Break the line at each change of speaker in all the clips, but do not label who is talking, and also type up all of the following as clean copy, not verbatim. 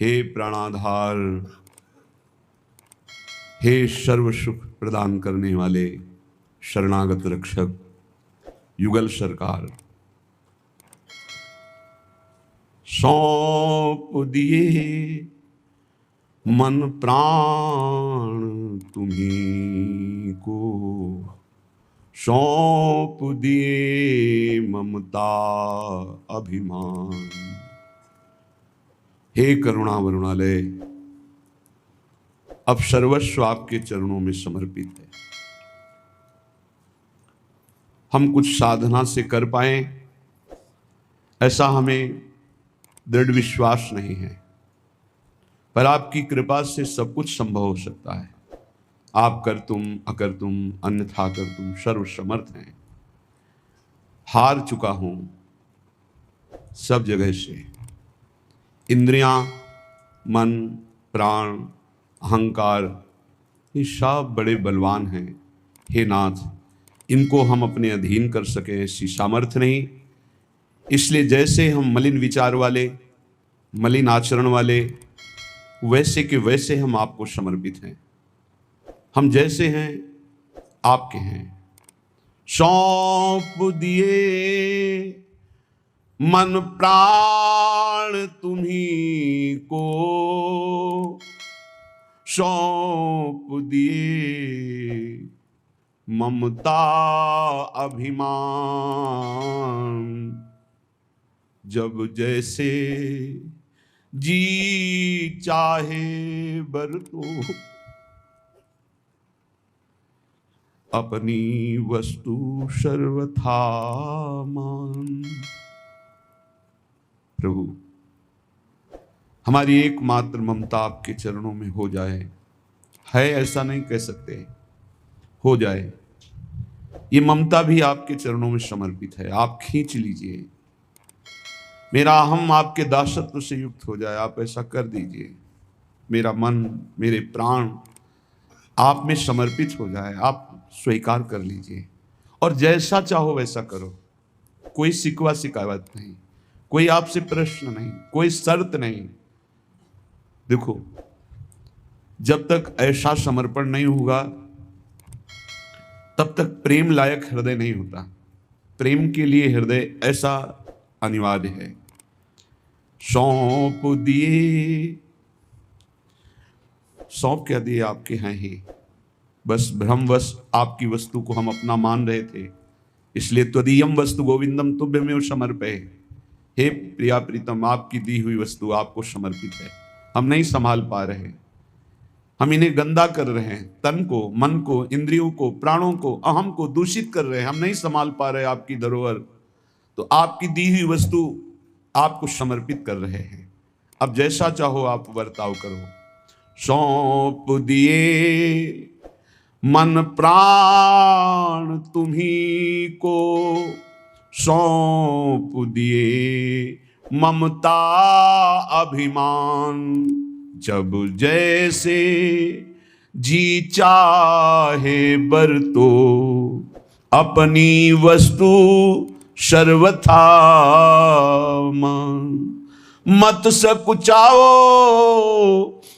हे प्राणाधार, हे सर्व सुख प्रदान करने वाले शरणागत रक्षक युगल सरकार, सौंप दिए मन प्राण तुम्हीं को, सौंप दिए ममता अभिमान। हे करुणा वरुणालय, अब सर्वस्व आपके चरणों में समर्पित है। हम कुछ साधना से कर पाए ऐसा हमें दृढ़ विश्वास नहीं है, पर आपकी कृपा से सब कुछ संभव हो सकता है। आप कर तुम अकर तुम अन्यथा कर तुम सर्व समर्थ हैं। हार चुका हूं सब जगह से। इंद्रियां, मन, प्राण, अहंकार, ये सब बड़े बलवान हैं। हे नाथ, इनको हम अपने अधीन कर सके ऐसी सामर्थ्य नहीं। इसलिए जैसे हम मलिन विचार वाले, मलिन आचरण वाले, वैसे के वैसे हम आपको समर्पित हैं। हम जैसे हैं आपके हैं। सौंप दिए मन प्राण तुम्हीं को, सौंप दिए ममता अभिमान। जब जैसे जी चाहे बरतो, अपनी वस्तु सर्वथा मान। प्रभु, हमारी एकमात्र ममता आपके चरणों में हो जाए। है ऐसा नहीं कह सकते, हो जाए। ये ममता भी आपके चरणों में समर्पित है। आप खींच लीजिए। मेरा अहम आपके दासत्व से युक्त हो जाए, आप ऐसा कर दीजिए। मेरा मन, मेरे प्राण आप में समर्पित हो जाए। आप स्वीकार कर लीजिए और जैसा चाहो वैसा करो। कोई शिकवा शिकायत नहीं, कोई आपसे प्रश्न नहीं, कोई शर्त नहीं। देखो, जब तक ऐसा समर्पण नहीं होगा तब तक प्रेम लायक हृदय नहीं होता। प्रेम के लिए हृदय ऐसा अनिवार्य है। सौंप दिए, सौंप क्या दिए, आपके हैं ही। बस भ्रमवश आपकी वस्तु को हम अपना मान रहे थे, इसलिए त्वदीयम वस्तु गोविंदम तुभ्यमेव समर्पये। हे प्रिया प्रीतम, आपकी दी हुई वस्तु आपको समर्पित है। हम नहीं संभाल पा रहे, हम इन्हें गंदा कर रहे हैं। तन को, मन को, इंद्रियों को, प्राणों को, अहम को दूषित कर रहे हैं। हम नहीं संभाल पा रहे आपकी धरोहर, तो आपकी दी हुई वस्तु आपको समर्पित कर रहे हैं। अब जैसा चाहो आप बर्ताव करो। सौंप दिए मन प्राण तुम्हीं को, सौंप दिए ममता अभिमान। जब जैसे जी चाहे बरतो, अपनी वस्तु सर्वथा मान। मत सकुचाओ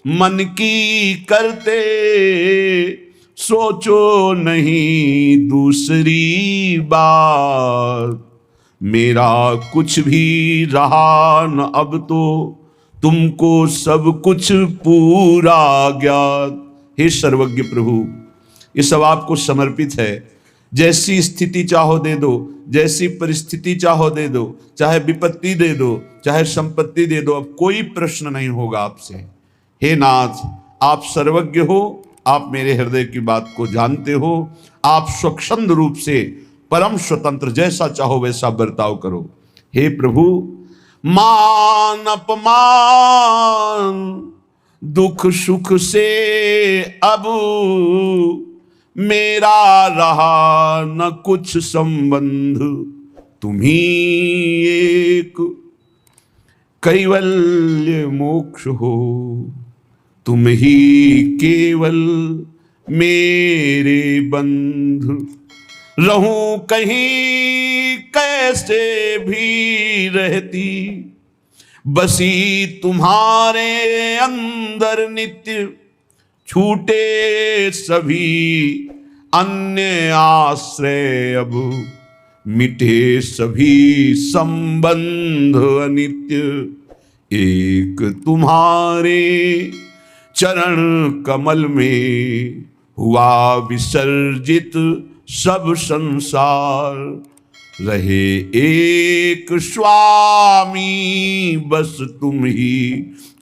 मन की करते, सोचो नहीं दूसरी बात। मेरा कुछ भी रहा न अब तो, तुमको सब कुछ पूरा ज्ञात। हे सर्वज्ञ प्रभु, ये सब आपको समर्पित है। जैसी स्थिति चाहो दे दो, जैसी परिस्थिति चाहो दे दो, चाहे विपत्ति दे दो, चाहे संपत्ति दे दो, अब कोई प्रश्न नहीं होगा आपसे। हे नाथ, आप सर्वज्ञ हो, आप मेरे हृदय की बात को जानते हो। आप स्वच्छंद रूप से परम स्वतंत्र, जैसा चाहो वैसा बर्ताव करो। हे प्रभु, मान अपमान दुख सुख से अब मेरा रहा न कुछ संबंध। तुम ही एक कैवल्य मोक्ष हो, तुम ही केवल मेरे बंधु। रहूं कहीं कैसे भी रहती, बसी तुम्हारे अंदर नित्य, छूटे सभी अन्य आश्रय अब, मिटे सभी संबंध अनित्य। एक तुम्हारे चरण कमल में हुआ विसर्जित सब संसार, रहे एक स्वामी बस तुम ही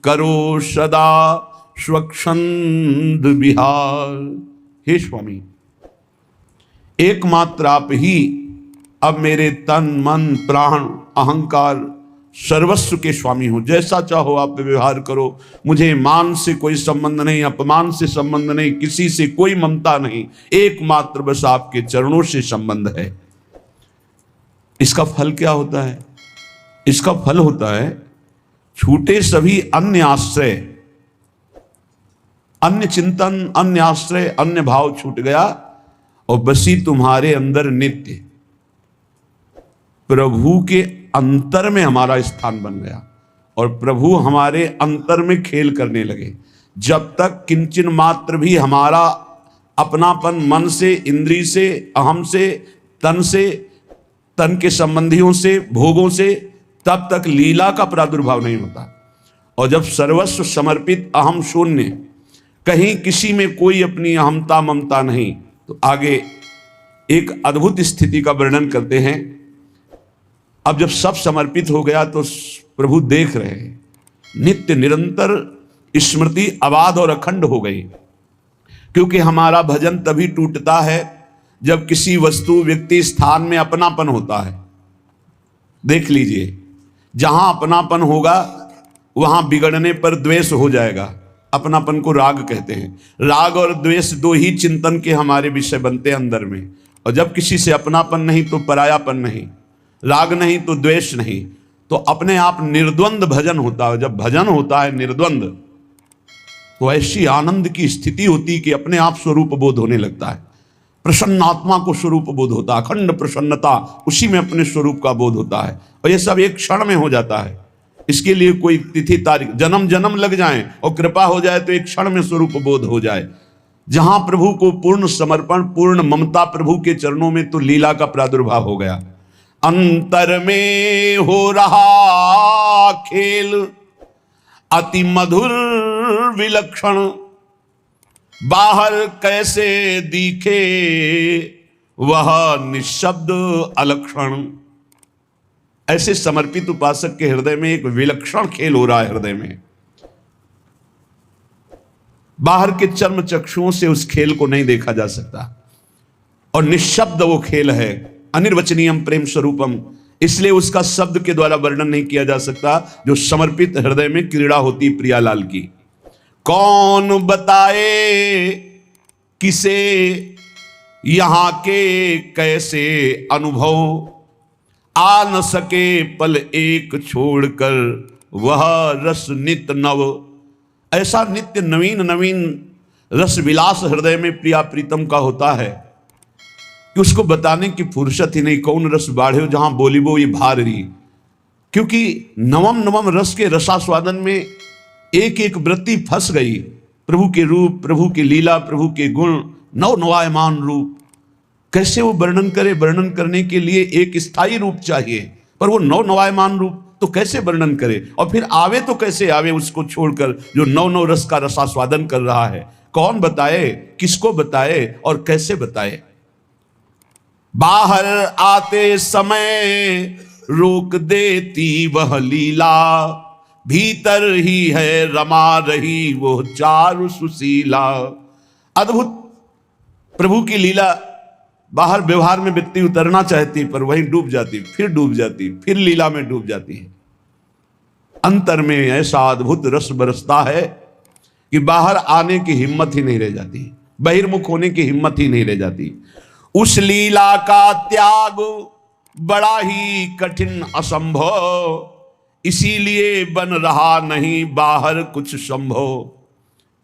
करो सदा स्वच्छंद विहार। हे स्वामी, एकमात्र आप ही अब मेरे तन मन प्राण अहंकार सर्वस्व के स्वामी हो। जैसा चाहो आप व्यवहार करो, मुझे मान से कोई संबंध नहीं, अपमान से संबंध नहीं, किसी से कोई ममता नहीं, एकमात्र बस आपके चरणों से संबंध है। इसका फल क्या होता है? इसका फल होता है छूटे सभी अन्य आश्रय, अन्य चिंतन, अन्य आश्रय, अन्य भाव छूट गया और बसी तुम्हारे अंदर नित्य। प्रभु के अंतर में हमारा स्थान बन गया और प्रभु हमारे अंतर में खेल करने लगे। जब तक किंचन मात्र भी हमारा अपनापन मन से, इंद्री से, अहम से, तन के संबंधियों से, भोगों से, तब तक लीला का प्रादुर्भाव नहीं होता। और जब सर्वस्व समर्पित, अहम शून्य, कहीं किसी में कोई अपनी अहमता ममता नहीं, तो आगे एक अद्भुत स्थिति का वर्णन करते हैं। अब जब सब समर्पित हो गया तो प्रभु देख रहे हैं, नित्य निरंतर स्मृति अबाध और अखंड हो गई। क्योंकि हमारा भजन तभी टूटता है जब किसी वस्तु, व्यक्ति, स्थान में अपनापन होता है। देख लीजिए, जहां अपनापन होगा वहां बिगड़ने पर द्वेष हो जाएगा। अपनापन को राग कहते हैं। राग और द्वेष दो ही चिंतन के हमारे विषय बनते हैं अंदर में। और जब किसी से अपनापन नहीं तो परायापन नहीं, राग नहीं तो द्वेष नहीं, तो अपने आप निर्द्वंद भजन होता है। जब भजन होता है निर्द्वंद, तो ऐसी आनंद की स्थिति होती कि अपने आप स्वरूप बोध होने लगता है। प्रसन्न आत्मा को स्वरूप बोध होता है, अखंड प्रसन्नता, उसी में अपने स्वरूप का बोध होता है। और ये सब एक क्षण में हो जाता है। इसके लिए कोई तिथि तारीख, जन्म जन्म लग जाए और कृपा हो जाए तो एक क्षण में स्वरूप बोध हो जाए। जहां प्रभु को पूर्ण समर्पण, पूर्ण ममता प्रभु के चरणों में, तो लीला का प्रादुर्भाव हो गया। अंतर में हो रहा खेल अति मधुर विलक्षण, बाहर कैसे दिखे वह निशब्द अलक्षण। ऐसे समर्पित उपासक के हृदय में एक विलक्षण खेल हो रहा है। हृदय में बाहर के चर्म चक्षुओं से उस खेल को नहीं देखा जा सकता और निशब्द वो खेल है, अनिर्वचनीयम प्रेम स्वरूपम। इसलिए उसका शब्द के द्वारा वर्णन नहीं किया जा सकता जो समर्पित हृदय में क्रीड़ा होती प्रियालाल की। कौन बताए किसे यहां के कैसे अनुभव, आ न सके पल एक छोड़कर वह रस नित्य नव। ऐसा नित्य नवीन नवीन रस विलास हृदय में प्रिया प्रीतम का होता है कि उसको बताने की फुर्सत ही नहीं। कौन रस बाढ़े जहां बोली वो ये भार रही। क्योंकि नवम नवम रस के रसास्वादन में एक एक वृत्ति फंस गई। प्रभु के रूप, प्रभु की लीला, प्रभु के गुण, नव नवायमान रूप। कैसे वो वर्णन करे? वर्णन करने के लिए एक स्थायी रूप चाहिए, पर वो नव नवायमान रूप तो कैसे वर्णन करे? और फिर आवे तो कैसे आवे उसको छोड़कर जो नव नव रस का रसास्वादन कर रहा है। कौन बताए, किसको बताए और कैसे बताए? बाहर आते समय रोक देती वह लीला, भीतर ही है रमा रही वो चारु सुशीला। अद्भुत प्रभु की लीला। बाहर व्यवहार में व्यक्ति उतरना चाहती पर वहीं डूब जाती, फिर डूब जाती, फिर लीला में डूब जाती है। अंतर में ऐसा अद्भुत रस बरसता है कि बाहर आने की हिम्मत ही नहीं रह जाती, बहिर्मुख होने की हिम्मत ही नहीं रह जाती। उस लीला का त्याग बड़ा ही कठिन असंभव, इसीलिए बन रहा नहीं बाहर कुछ संभव।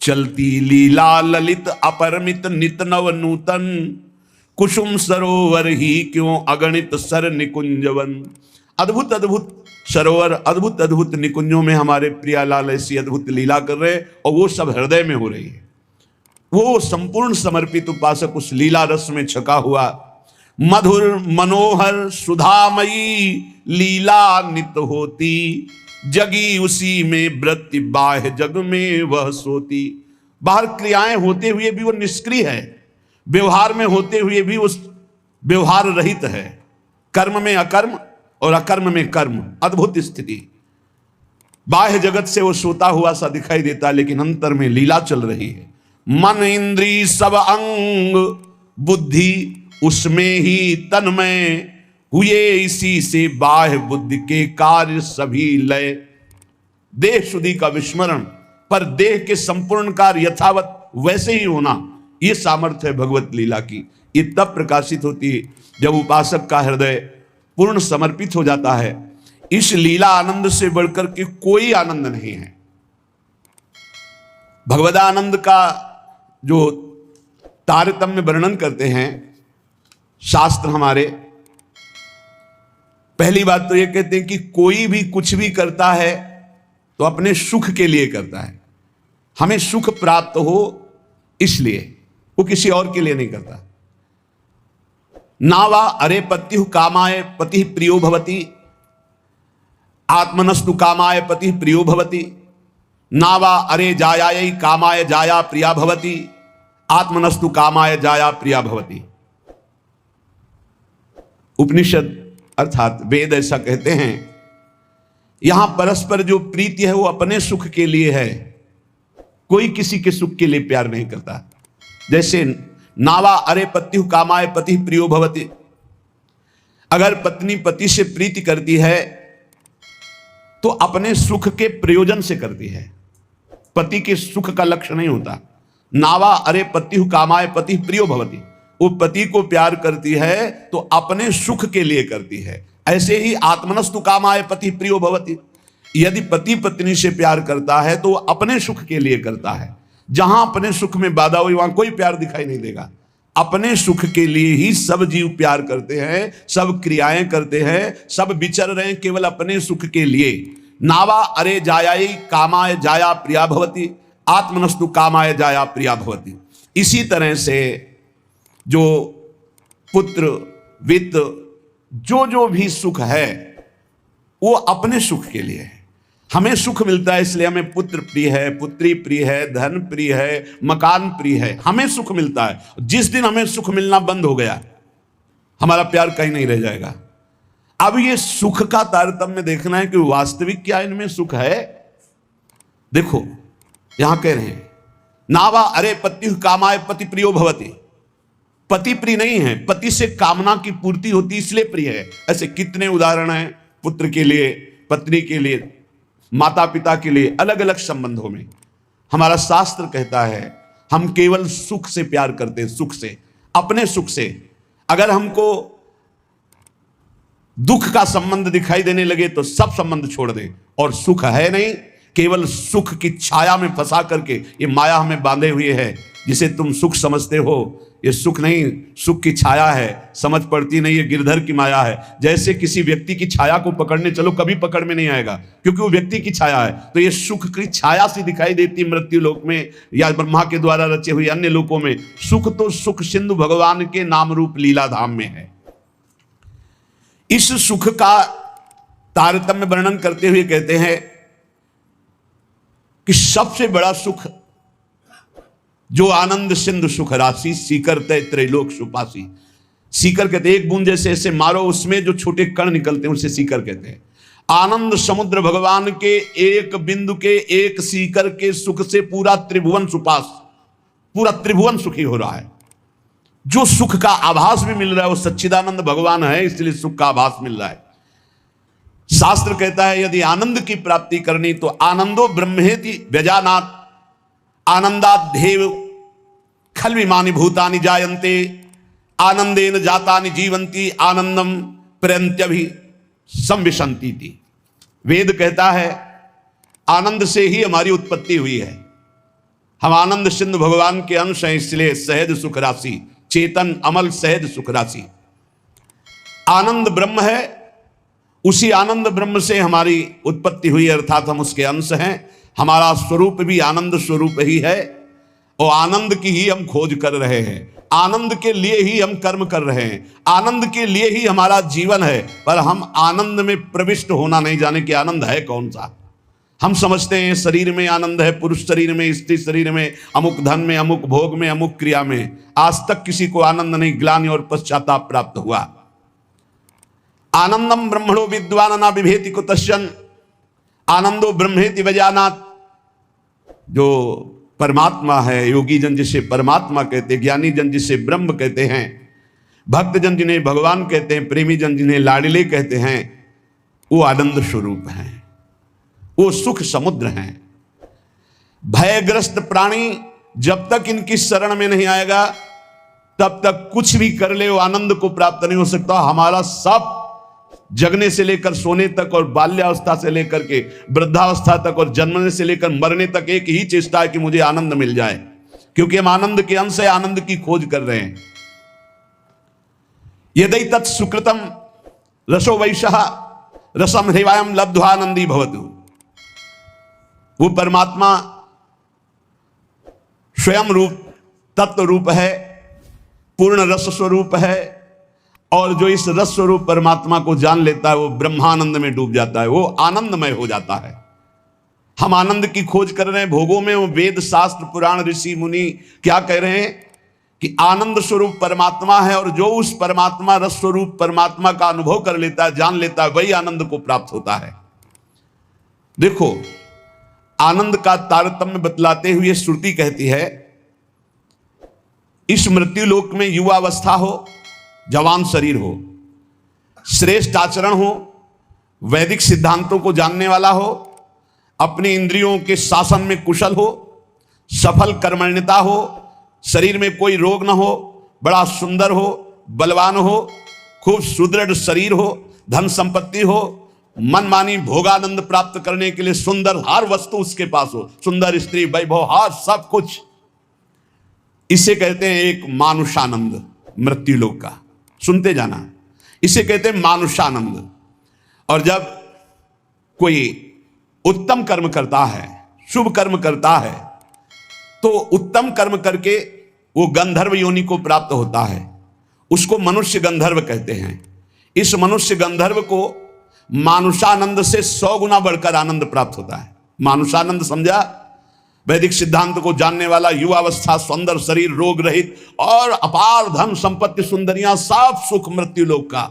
चलती लीला ललित अपरमित नित नव नूतन, कुसुम सरोवर ही क्यों अगणित सर निकुंजवन। अद्भुत अद्भुत सरोवर अद्भुत अद्भुत निकुंजों में हमारे प्रियालाल ऐसी अद्भुत लीला कर रहे, और वो सब हृदय में हो रही है। वो संपूर्ण समर्पित उपासक उस लीला रस में छका हुआ, मधुर मनोहर सुधामयी लीला नित होती, जगी उसी में वृत्ति बाह्य जग में वह सोती। बाहर क्रियाएं होते हुए भी वो निष्क्रिय है, व्यवहार में होते हुए भी उस व्यवहार रहित है, कर्म में अकर्म और अकर्म में कर्म, अद्भुत स्थिति। बाह्य जगत से वो सोता हुआ सा दिखाई देता, लेकिन अंतर में लीला चल रही है। मन इंद्री सब अंग बुद्धि उसमें ही तन्मय हुए, इसी से बाह्य बुद्धि के कार्य सभी लय। देह शुद्धि का विस्मरण, पर देह के संपूर्ण कार्य यथावत वैसे ही होना, ये सामर्थ्य है भगवत लीला की। ये तब प्रकाशित होती है जब उपासक का हृदय पूर्ण समर्पित हो जाता है। इस लीला आनंद से बढ़कर के कोई आनंद नहीं है। भगवदानंद का जो तारतम्य वर्णन करते हैं शास्त्र हमारे, पहली बात तो ये कहते हैं कि कोई भी कुछ भी करता है तो अपने सुख के लिए करता है, हमें सुख प्राप्त हो इसलिए, वो किसी और के लिए नहीं करता। नावा अरे पत्यु कामाय पति प्रियो भवति, आत्मनस्तु कामाय पति प्रियो भवति। नावा अरे जायायै कामाय जाया प्रिया भवति, आत्मनस्तु कामाय जाया प्रिया भवति। उपनिषद अर्थात वेद ऐसा कहते हैं, यहां परस्पर जो प्रीति है वो अपने सुख के लिए है, कोई किसी के सुख के लिए प्यार नहीं करता। जैसे नावा अरे पत्यु कामाय पति प्रियो भवति, अगर पत्नी पति से प्रीति करती है तो अपने सुख के प्रयोजन से करती है, पति के सुख का लक्ष्य नहीं होता। नावा अरे पत्यु कामाय पति प्रियो भवति, वो पति को प्यार करती है तो अपने सुख के लिए करती है। ऐसे ही आत्मनस्तु कामाय पति प्रियो भवति, यदि पति पत्नी से प्यार करता है तो अपने सुख के लिए करता है। जहां अपने सुख में बाधा हुई वहां कोई प्यार दिखाई नहीं देगा। अपने सुख के लिए ही सब जीव प्यार करते हैं, सब क्रियाएं करते हैं, सब विचर रहे हैं केवल अपने सुख के लिए। नावा अरे जायायै कामाय जाया प्रिया भवति, आत्मनस्तु कामाय जाया प्रिया भवति। इसी तरह से जो पुत्र वित्त जो भी सुख है वो अपने सुख के लिए है। हमें सुख मिलता है इसलिए हमें पुत्र प्रिय है, पुत्री प्रिय है, धन प्रिय है, मकान प्रिय है, हमें सुख मिलता है। जिस दिन हमें सुख मिलना बंद हो गया हमारा प्यार कहीं नहीं रह जाएगा। अब ये सुख का तारतम्य देखना है कि वास्तविक क्या इनमें सुख है। देखो यहां कह रहे हैं नावा अरे पत्यु कामाय पति प्रियो भवति, पति प्रिय नहीं है, पति से कामना की पूर्ति होती इसलिए प्रिय है। ऐसे कितने उदाहरण हैं, पुत्र के लिए, पत्नी के लिए, माता पिता के लिए, अलग अलग संबंधों में। हमारा शास्त्र कहता है हम केवल सुख से प्यार करते हैं, सुख से, अपने सुख से। अगर हमको दुख का संबंध दिखाई देने लगे तो सब संबंध छोड़ दें, और सुख है नहीं, केवल सुख की छाया में फंसा करके ये माया हमें बांधे हुए है। जिसे तुम सुख समझते हो ये सुख नहीं, सुख की छाया है, समझ पड़ती नहीं, ये गिरधर की माया है। जैसे किसी व्यक्ति की छाया को पकड़ने चलो कभी पकड़ में नहीं आएगा, क्योंकि वो व्यक्ति की छाया है। तो ये सुख की छाया सी दिखाई देती मृत्यु लोक में या ब्रह्मा के द्वारा रचे हुए अन्य लोकों में। सुख तो सुख सिंधु भगवान के नाम रूप लीला धाम में है। इस सुख का तारतम्य वर्णन करते हुए कहते हैं कि सबसे बड़ा सुख जो आनंद सिंधु सुख राशि, सीकर तय त्रैलोक सुपासी। सीकर कहते हैं एक बूंद जैसे ऐसे मारो उसमें जो छोटे कण निकलते हैं उसे सीकर कहते हैं। आनंद समुद्र भगवान के एक बिंदु के, एक सीकर के सुख से पूरा त्रिभुवन सुपास, पूरा त्रिभुवन सुखी हो रहा है। जो सुख का आभास भी मिल रहा है वो सच्चिदानंद भगवान है, इसलिए सुख का आभास मिल रहा है। शास्त्र कहता है यदि आनंद की प्राप्ति करनी तो आनंदो ब्रह्मेति व्यजानात् आनंदाद्धेव खल्विमानि भूतानि जायन्ते आनंदेन जातानि जीवन्ति आनंदम प्रयन्त्यभि संविशन्ति। वेद कहता है आनंद से ही हमारी उत्पत्ति हुई है, हम आनंद सिंधु भगवान के अंश हैं, इसलिए सहज सुख राशि, चेतन अमल सहज सुख राशि। आनंद ब्रह्म है उसी आनंद ब्रह्म से हमारी उत्पत्ति हुई, अर्थात हम उसके अंश हैं। हमारा स्वरूप भी आनंद स्वरूप ही है और आनंद की ही हम खोज कर रहे हैं, आनंद के लिए ही हम कर्म कर रहे हैं, आनंद के लिए ही हमारा जीवन है। पर हम आनंद में प्रविष्ट होना नहीं जाने कि आनंद है कौन सा। हम समझते हैं शरीर में आनंद है, पुरुष शरीर में, स्त्री शरीर में, अमुक धन में, अमुक भोग में, अमुक क्रिया में। आज तक किसी को आनंद नहीं, ग्लानि और पश्चाताप प्राप्त हुआ। आनंदम ब्रह्मणो विद्वान ना बिभेति कुतश्चन आनंदो ब्रह्मेति वजानात। जो परमात्मा है, योगी जन जिसे परमात्मा कहते हैं, ज्ञानी जन जिसे ब्रह्म कहते हैं, भक्त जन जिन्हें भगवान कहते हैं, प्रेमी जन जिन्हें लाडले कहते हैं, वो आनंद स्वरूप हैं, वो सुख समुद्र हैं। भयग्रस्त प्राणी जब तक इनकी शरण में नहीं आएगा तब तक कुछ भी कर ले वो आनंद को प्राप्त नहीं हो सकता। हमारा सब जगने से लेकर सोने तक और बाल्यावस्था से लेकर के वृद्धावस्था तक और जन्मने से लेकर मरने तक एक ही चेष्टा है कि मुझे आनंद मिल जाए, क्योंकि हम आनंद के अंश है, आनंद की खोज कर रहे हैं। यदि तत् सुकृतम रसो वैशः रसम हृवायम लब्ध्वानंदी भवतु। वो परमात्मा स्वयं रूप तत्व रूप है, पूर्ण रस स्वरूप है, और जो इस रस स्वरूप परमात्मा को जान लेता है वो ब्रह्मानंद में डूब जाता है, वो आनंदमय हो जाता है। हम आनंद की खोज कर रहे हैं भोगों में। वो वेद शास्त्र पुराण ऋषि मुनि क्या कह रहे हैं कि आनंद स्वरूप परमात्मा है, और जो उस परमात्मा रस स्वरूप परमात्मा का अनुभव कर लेता है, जान लेता है, वही आनंद को प्राप्त होता है। देखो, आनंद का तारतम्य बतलाते हुए श्रुति कहती है, इस मृत्यु लोक में युवावस्था हो, जवान शरीर हो, श्रेष्ठ आचरण हो, वैदिक सिद्धांतों को जानने वाला हो, अपनी इंद्रियों के शासन में कुशल हो, सफल कर्मण्यता हो, शरीर में कोई रोग न हो, बड़ा सुंदर हो, बलवान हो, खूब सुदृढ़ शरीर हो, धन संपत्ति हो, मनमानी भोगानंद प्राप्त करने के लिए सुंदर हर वस्तु उसके पास हो, सुंदर स्त्री, वैभव, हर सब कुछ। इसे कहते हैं एक मानुषानंद, मृत्यु लोक का। सुनते जाना, इसे कहते हैं मानुषानंद। और जब कोई उत्तम कर्म करता है, शुभ कर्म करता है, तो उत्तम कर्म करके वो गंधर्व योनि को प्राप्त होता है, उसको मनुष्य गंधर्व कहते हैं। इस मनुष्य गंधर्व को मानुषानंद से 100 गुना बढ़कर आनंद प्राप्त होता है। मानुषानंद समझा? वैदिक सिद्धांत को जानने वाला, युवावस्था, सुंदर शरीर, रोग रहित और अपार धन संपत्ति, सुंदरियां, सब सुख मृत्यु लोक का।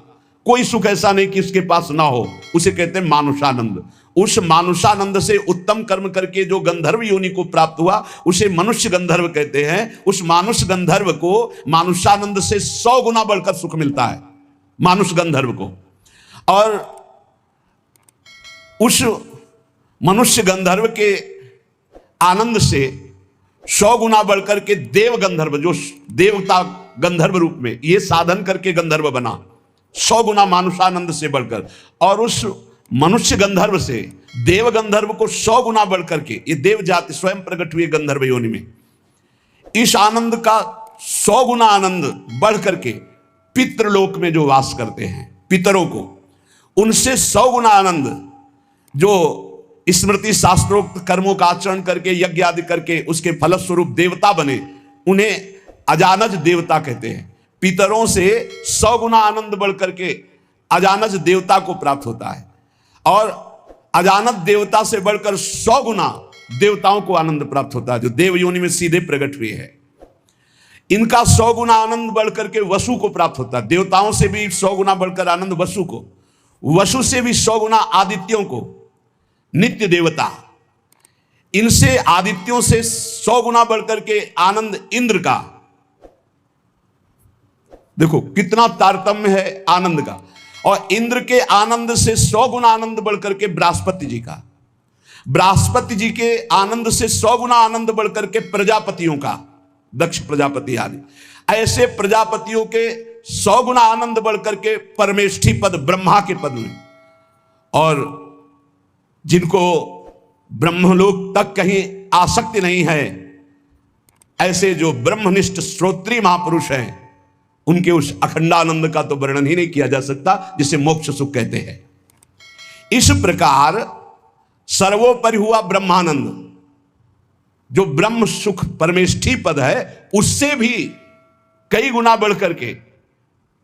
कोई सुख ऐसा नहीं कि इसके पास ना हो, उसे कहते हैं मानुषानंद। उस मानुषानंद से उत्तम कर्म करके जो गंधर्व योनि को प्राप्त हुआ उसे मनुष्य गंधर्व कहते हैं। उस मानुष गंधर्व को मानुषानंद से 100 गुना बढ़कर सुख मिलता है, मानुष गंधर्व को। और उस मनुष्य गंधर्व के आनंद से 100 गुना बढ़कर के देव गंधर्व, जो देवता गंधर्व रूप में ये साधन करके गंधर्व बना, 100 गुना मानुषानंद से बढ़कर। और उस मनुष्य गंधर्व से देव गंधर्व को 100 गुना बढ़कर के, ये देव जाति स्वयं प्रकट हुई गंधर्व योनि में, इस आनंद का 100 गुना आनंद बढ़ करके पितृलोक में जो वास करते हैं, पितरों को, उनसे 100 गुना आनंद जो स्मृति शास्त्रोक्त कर्मों का आचरण करके, यज्ञ आदि करके उसके फलस्वरूप देवता बने, उन्हें अजानज देवता कहते हैं। पितरों से 100 गुना आनंद बढ़ करके अजानज देवता को प्राप्त होता है, और अजानज देवता से बढ़कर 100 गुना देवताओं को आनंद प्राप्त होता है, जो देव योनि में सीधे प्रकट हुए हैं। इनका 100 गुना आनंद बढ़ करके वसु को प्राप्त होता है। देवताओं से भी 100 गुना बढ़कर आनंद वसु को, वसु से भी 100 गुना आदित्यों को, नित्य देवता। इनसे आदित्यों से 100 गुना बढ़कर के आनंद इंद्र का। देखो कितना तारतम्य है आनंद का। और इंद्र के आनंद से 100 गुना आनंद बढ़कर के बृहस्पति जी का, बृहस्पति जी के आनंद से 100 गुना आनंद बढ़कर के प्रजापतियों का, दक्ष प्रजापति आदि। ऐसे प्रजापतियों के 100 गुना आनंद बढ़कर के परमेष्ठी पद, ब्रह्मा के पद में। और जिनको ब्रह्मलोक तक कहीं आसक्ति नहीं है, ऐसे जो ब्रह्मनिष्ठ श्रोत्रीय महापुरुष हैं, उनके उस अखंडानंद का तो वर्णन ही नहीं किया जा सकता, जिसे मोक्ष सुख कहते हैं। इस प्रकार सर्वोपरि हुआ ब्रह्मानंद, जो ब्रह्म सुख परमेष्ठी पद है, उससे भी कई गुना बढ़ करके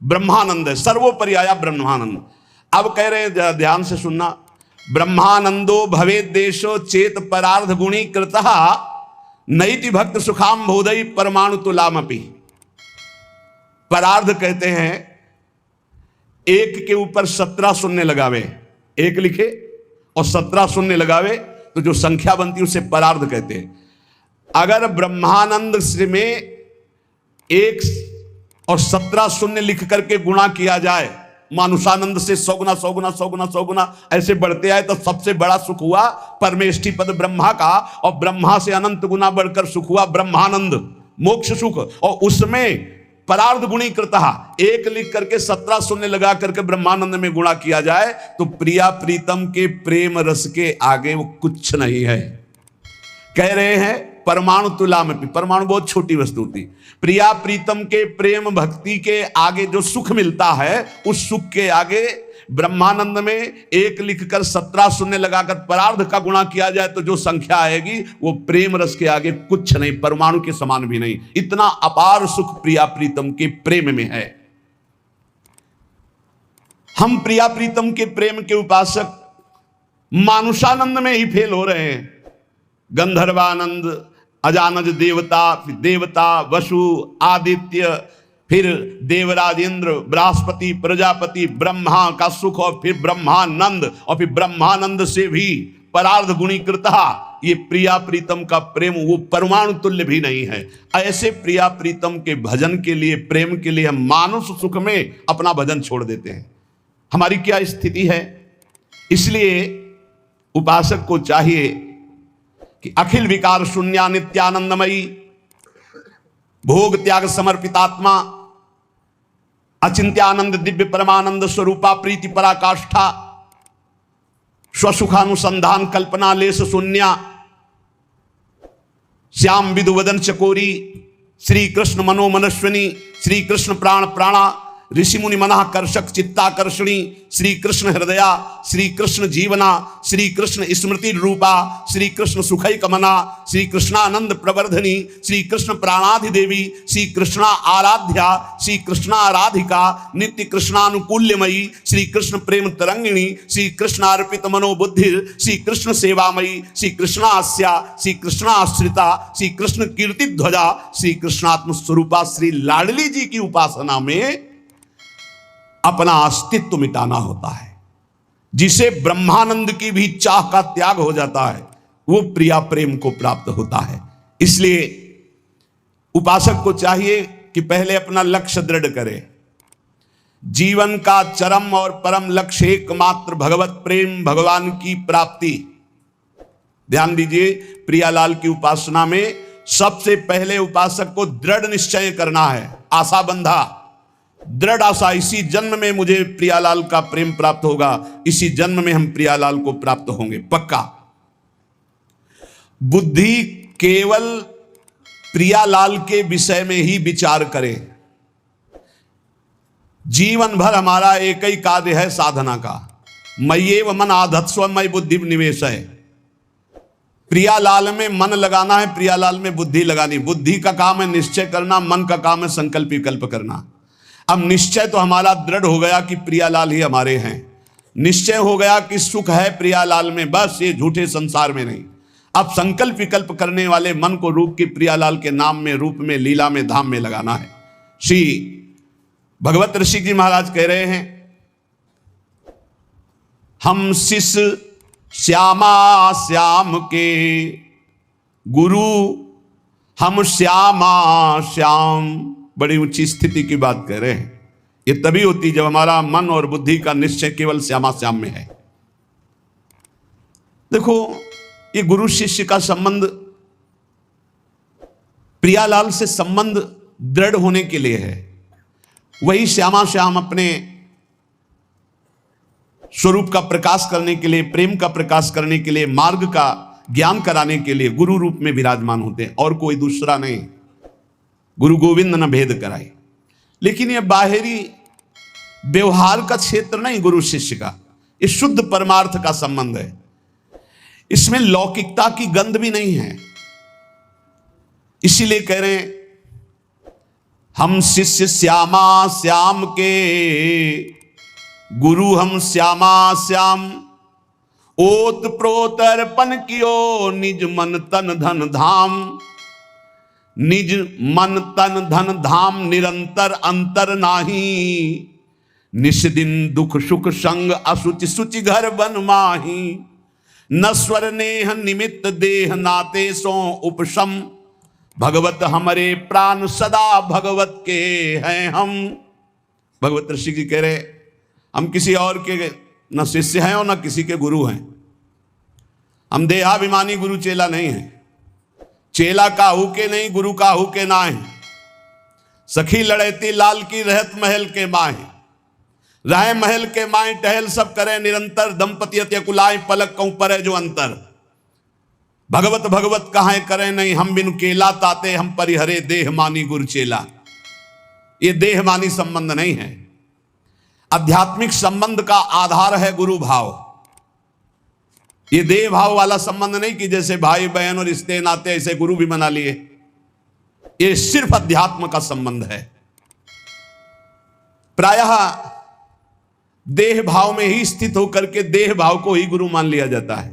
ब्रह्मानंद है, सर्वोपरि आया ब्रह्मानंद। अब कह रहे हैं, ध्यान से सुनना, ब्रह्मानंदो भवेद देशो चेत परार्ध गुणी कृतः नैति भक्त सुखाम बोधई परमाणु तुलामपि। परार्ध कहते हैं एक के ऊपर 17 शून्य लगावे, एक लिखे और 17 शून्य लगावे तो जो संख्या बनती है उसे परार्ध कहते हैं। अगर ब्रह्मानंद में 1 और 17 शून्य लिख करके गुणा किया जाए, मानुषानंद से 100 गुना 100 गुना 100 गुना 100 गुना ऐसे बढ़ते आए, तो सबसे बड़ा सुख हुआ परमेष्ठी पद ब्रह्मा का, और ब्रह्मा से अनंत गुना बढ़कर सुख हुआ ब्रह्मानंद, मोक्ष सुख। और उसमें परार्ध गुणी कृता, 1 लिख करके 17 शून्य लगा करके ब्रह्मानंद में गुणा किया जाए तो प्रिया प्रीतम के प्रेम रस के आगे वो कुछ नहीं है। कह रहे हैं परमाणु तुलामपि, परमाणु बहुत छोटी वस्तु थी, प्रिया प्रीतम के प्रेम भक्ति के आगे जो सुख मिलता है, उस सुख के आगे ब्रह्मानंद में 1 लिखकर 17 शून्य लगाकर परार्ध का गुणा किया जाए तो जो संख्या आएगी वो प्रेम रस के आगे कुछ नहीं, परमाणु के समान भी नहीं। इतना अपार सुख प्रिया प्रीतम के प्रेम में है। हम प्रिया प्रीतम के प्रेम के उपासक मानुषानंद में ही फेल हो रहे हैं। गंधर्वानंद, अजानज देवता, देवता वसु आदित्य, फिर देवराज इंद्र, बृहस्पति, प्रजापति, ब्रह्मा का सुख, और फिर ब्रह्मानंद, और फिर ब्रह्मानंद से भी परार्ध गुणीकृता, ये प्रिया प्रीतम का प्रेम वो परमाणु तुल्य भी नहीं है। ऐसे प्रिया प्रीतम के भजन के लिए, प्रेम के लिए हम मानुष सुख में अपना भजन छोड़ देते हैं। हमारी क्या स्थिति है? इसलिए उपासक को चाहिए कि अखिल विकार शून्या नित्यानंदमयी, भोग त्याग समर्पितात्मा, अचिंत्यानंद दिव्य परमानंद स्वरूपा, प्रीति पराकाष्ठा, स्वसुखानुसंधान कल्पना लेस शून्या, श्याम विदुवदन चकोरी, श्री कृष्ण मनोमनस्विनी, श्री कृष्ण प्राण प्राणा, ऋषि मुनि मनाकर्षक चित्ताकर्षणी, श्री कृष्ण हृदया, श्री कृष्ण जीवना, श्री कृष्ण स्मृति रूपा, श्री कृष्ण सुखैक मना, श्री कृष्णानंद प्रवर्धनी, श्री कृष्ण प्राणाधिदेवी, श्री कृष्णा आराध्या, श्री कृष्णा आराधिका, नित्य कृष्णानुकूल्यमयी, श्री कृष्ण प्रेम तरंगिणी, श्री कृष्ण अर्पित मनोबुद्धि, श्री कृष्ण सेवामयी, श्री कृष्णास्या, श्री कृष्णाश्रिता, श्री कृष्ण कीर्ति ध्वजा, श्री कृष्णात्म स्वरूपा, श्री लाडली जी की उपासना में अपना अस्तित्व मिटाना होता है। जिसे ब्रह्मानंद की भी चाह का त्याग हो जाता है, वो प्रिया प्रेम को प्राप्त होता है। इसलिए उपासक को चाहिए कि पहले अपना लक्ष्य दृढ़ करे। जीवन का चरम और परम लक्ष्य एकमात्र भगवत प्रेम, भगवान की प्राप्ति। ध्यान दीजिए, प्रियालाल की उपासना में सबसे पहले उपासक को दृढ़ निश्चय करना है, आशा बंधा, दृढ़ आशा, इसी जन्म में मुझे प्रियालाल का प्रेम प्राप्त होगा, इसी जन्म में हम प्रियालाल को प्राप्त होंगे, पक्का। बुद्धि केवल प्रियालाल के विषय में ही विचार करे। जीवन भर हमारा एक ही कार्य है साधना का, मय्येव मन आधत्स्व मयि बुद्धि निवेश है। प्रियालाल में मन लगाना है, प्रियालाल में बुद्धि लगानी। बुद्धि का काम है निश्चय करना, मन का काम है संकल्प विकल्प करना। अब निश्चय तो हमारा दृढ़ हो गया कि प्रियालाल ही हमारे हैं, निश्चय हो गया कि सुख है प्रियालाल में, बस ये झूठे संसार में नहीं। अब संकल्प विकल्प करने वाले मन को रूप की प्रियालाल के नाम में, रूप में, लीला में, धाम में लगाना है। श्री भगवत ऋषि जी महाराज कह रहे हैं, हम शिष्य श्यामा श्याम के गुरु, हम श्यामा श्याम। बड़ी ऊंची स्थिति की बात कह रहे हैं। ये तभी होती जब हमारा मन और बुद्धि का निश्चय केवल श्यामा श्याम में है। देखो, ये गुरु शिष्य का संबंध प्रियालाल से संबंध दृढ़ होने के लिए है। वही श्यामा श्याम अपने स्वरूप का प्रकाश करने के लिए, प्रेम का प्रकाश करने के लिए, मार्ग का ज्ञान कराने के लिए गुरु रूप में विराजमान होते हैं, और कोई दूसरा नहीं। गुरु गोविंद न भेद कराए। लेकिन यह बाहरी व्यवहार का क्षेत्र नहीं गुरु शिष्य का, ये शुद्ध परमार्थ का संबंध है। इसमें लौकिकता की गंध भी नहीं है। इसीलिए कह रहे हैं हम शिष्य श्यामा श्याम के, गुरु हम श्यामा श्याम। ओत प्रोत अर्पण कियो निज मन तन धन धाम। निज मन तन धन धाम निरंतर अंतर नाही। निस दिन दुख सुख संग असुचि सुचि घर बन माही। नस्वर नेह निमित्त देह नाते सो उपशम। भगवत हमारे प्राण सदा भगवत के हैं हम। भगवत ऋषि जी कह रहे हम किसी और के न शिष्य हैं और न किसी के गुरु हैं। हम देहाभिमानी गुरु चेला नहीं हैं। चेला काहू के नहीं, गुरु काहू के ना है। सखी लड़ेती लाल की रहत महल के माहे। रहे महल के माए टहल सब करे निरंतर। दंपति अत्य कुलाए पलक कहूं पर है जो अंतर। भगवत भगवत कहां करे नहीं, हम बिनु केला ताते हम परिहरे देह मानी गुरु चेला। ये देह मानी संबंध नहीं है। आध्यात्मिक संबंध का आधार है गुरु भाव। ये देह भाव वाला संबंध नहीं कि जैसे भाई बहन और रिश्ते नाते ऐसे गुरु भी बना लिए। ये सिर्फ अध्यात्म का संबंध है। प्रायः देह भाव में ही स्थित होकर के देह भाव को ही गुरु मान लिया जाता है।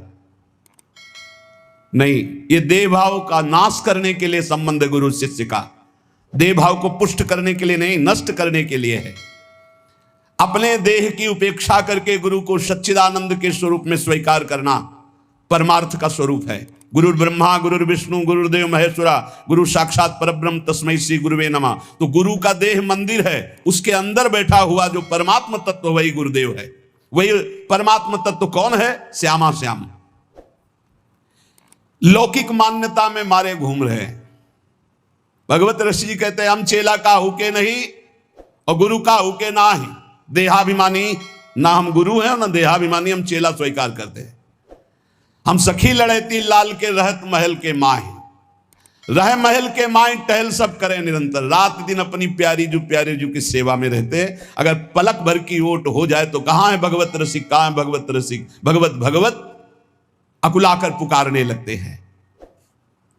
नहीं, ये देह भाव का नाश करने के लिए संबंध है गुरु शिष्य का। देह भाव को पुष्ट करने के लिए नहीं, नष्ट करने के लिए है। अपने देह की उपेक्षा करके गुरु को सच्चिदानंद के स्वरूप में स्वीकार करना परमार्थ का स्वरूप है। गुरु ब्रह्मा गुरु विष्णु गुरुदेव महेश्वरा, गुरु साक्षात परब्रह्म तस्मै श्री गुरुवे नमः। तो गुरु का देह मंदिर है, उसके अंदर बैठा हुआ जो परमात्म तत्व वही गुरुदेव है। वही परमात्म तत्व कौन है? श्यामा श्याम। लौकिक मान्यता में मारे घूम रहे हैं। भगवत ऋषि जी कहते हैं हम चेला का हुके नहीं और गुरु का हुके ना ही। देहाभिमानी ना हम गुरु हैं और ना देहाभिमानी हम चेला स्वीकार करते हैं। हम सखी लड़ेती लाल के रहत महल के माही। रह महल के माही टहल सब करें निरंतर। रात दिन अपनी प्यारी जो की सेवा में रहते हैं। अगर पलक भर की ओट हो जाए तो कहां है भगवत रसिक, कहां है भगवत रसिक। भगवत भगवत अकुलाकर पुकारने लगते हैं।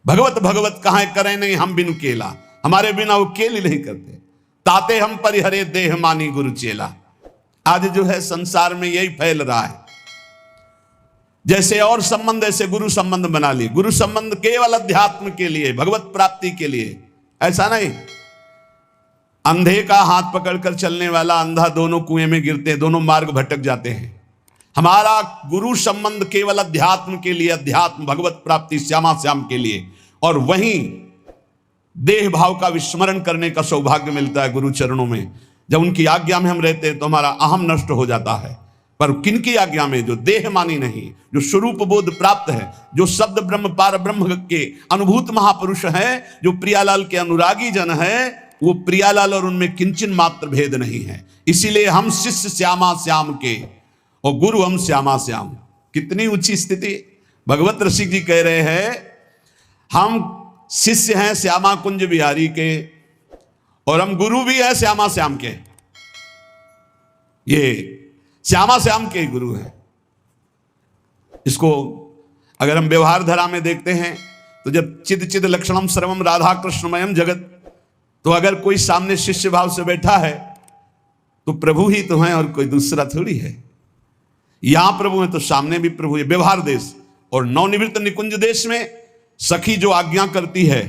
भगवत भगवत कहां करें नहीं, हम बिनु केला। हमारे बिना वो केल ही नहीं करते। ताते हम परिहरे देह मानी गुरु चेला। आज जो है संसार में यही फैल रहा है। जैसे और संबंध ऐसे गुरु संबंध बना लिए। गुरु संबंध केवल अध्यात्म के लिए, भगवत प्राप्ति के लिए, ऐसा नहीं। अंधे का हाथ पकड़कर चलने वाला अंधा दोनों कुएं में गिरते, दोनों मार्ग भटक जाते हैं। हमारा गुरु संबंध केवल अध्यात्म के लिए, अध्यात्म भगवत प्राप्ति श्यामा श्याम के लिए। और वहीं देह भाव का विस्मरण करने का सौभाग्य मिलता है गुरु चरणों में। जब उनकी आज्ञा में हम रहते हैं तो हमारा अहम नष्ट हो जाता है। पर किनकी आज्ञा में? जो देह मानी नहीं, जो स्वरूप बोध प्राप्त है, जो शब्द ब्रह्म पार ब्रह्म के अनुभूत महापुरुष हैं, जो प्रियालाल के अनुरागी जन हैं, वो प्रियालाल और उनमें किंचन मात्र भेद नहीं है। इसीलिए हम शिष्य श्यामा श्याम के और गुरु हम श्यामा श्याम। कितनी ऊंची स्थिति। भगवत ऋषि जी कह रहे हैं हम शिष्य हैं श्यामा कुंज बिहारी के और हम गुरु भी हैं श्यामा श्याम के। ये श्यामा श्याम के गुरु हैं। इसको अगर हम व्यवहार धरा में देखते हैं तो जब चिद चिद लक्षणम सर्वम राधा कृष्णमयम जगत, तो अगर कोई सामने शिष्य भाव से बैठा है तो प्रभु ही तो है और कोई दूसरा थोड़ी है। यहां प्रभु है तो सामने भी प्रभु है। व्यवहार देश और नवनिवृत्त निकुंज देश में सखी जो आज्ञा करती है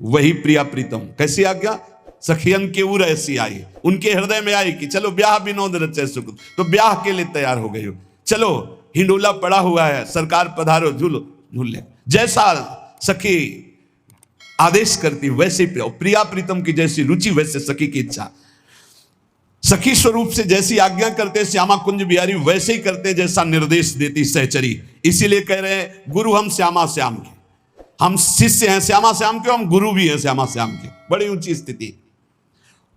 वही प्रिया प्रीतम। कैसी आज्ञा? सखियन के उर ऐसी आई, उनके हृदय में आई कि चलो ब्याह विनोद रचे सुख। तो ब्याह के लिए तैयार हो गई हो। चलो हिंडोला पड़ा हुआ है, सरकार पधारो, झूलो झूल ले। जैसा सखी आदेश करती वैसे प्रिया प्रीतम की जैसी रुचि वैसे सखी की इच्छा। सखी स्वरूप से जैसी आज्ञा करते श्यामा कुंज बिहारी वैसे ही करते जैसा निर्देश देती सहचरी। इसीलिए कह रहे हैं गुरु हम श्यामा श्याम के। हम शिष्य हैं श्यामा श्याम के, हम गुरु भी हैं श्यामा श्याम के। बड़ी ऊंची स्थिति।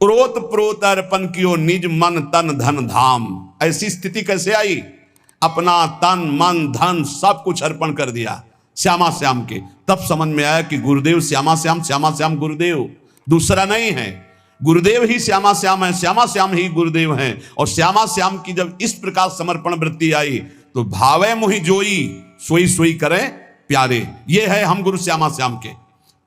प्रोत प्रोत अर्पण कियो निज मन तन धन धाम। ऐसी स्थिति कैसे आई? अपना तन मन धन सब कुछ अर्पण कर दिया श्यामा श्याम के। तब समझ में आया कि गुरुदेव श्यामा श्याम गुरुदेव, दूसरा नहीं है। गुरुदेव ही श्यामा श्याम है, श्यामा श्याम ही गुरुदेव हैं। और श्यामा श्याम की जब इस प्रकार समर्पण वृत्ति आई तो भावे मोहि जोई सोई सोई करें प्यारे। ये है हम गुरु श्यामा श्याम के।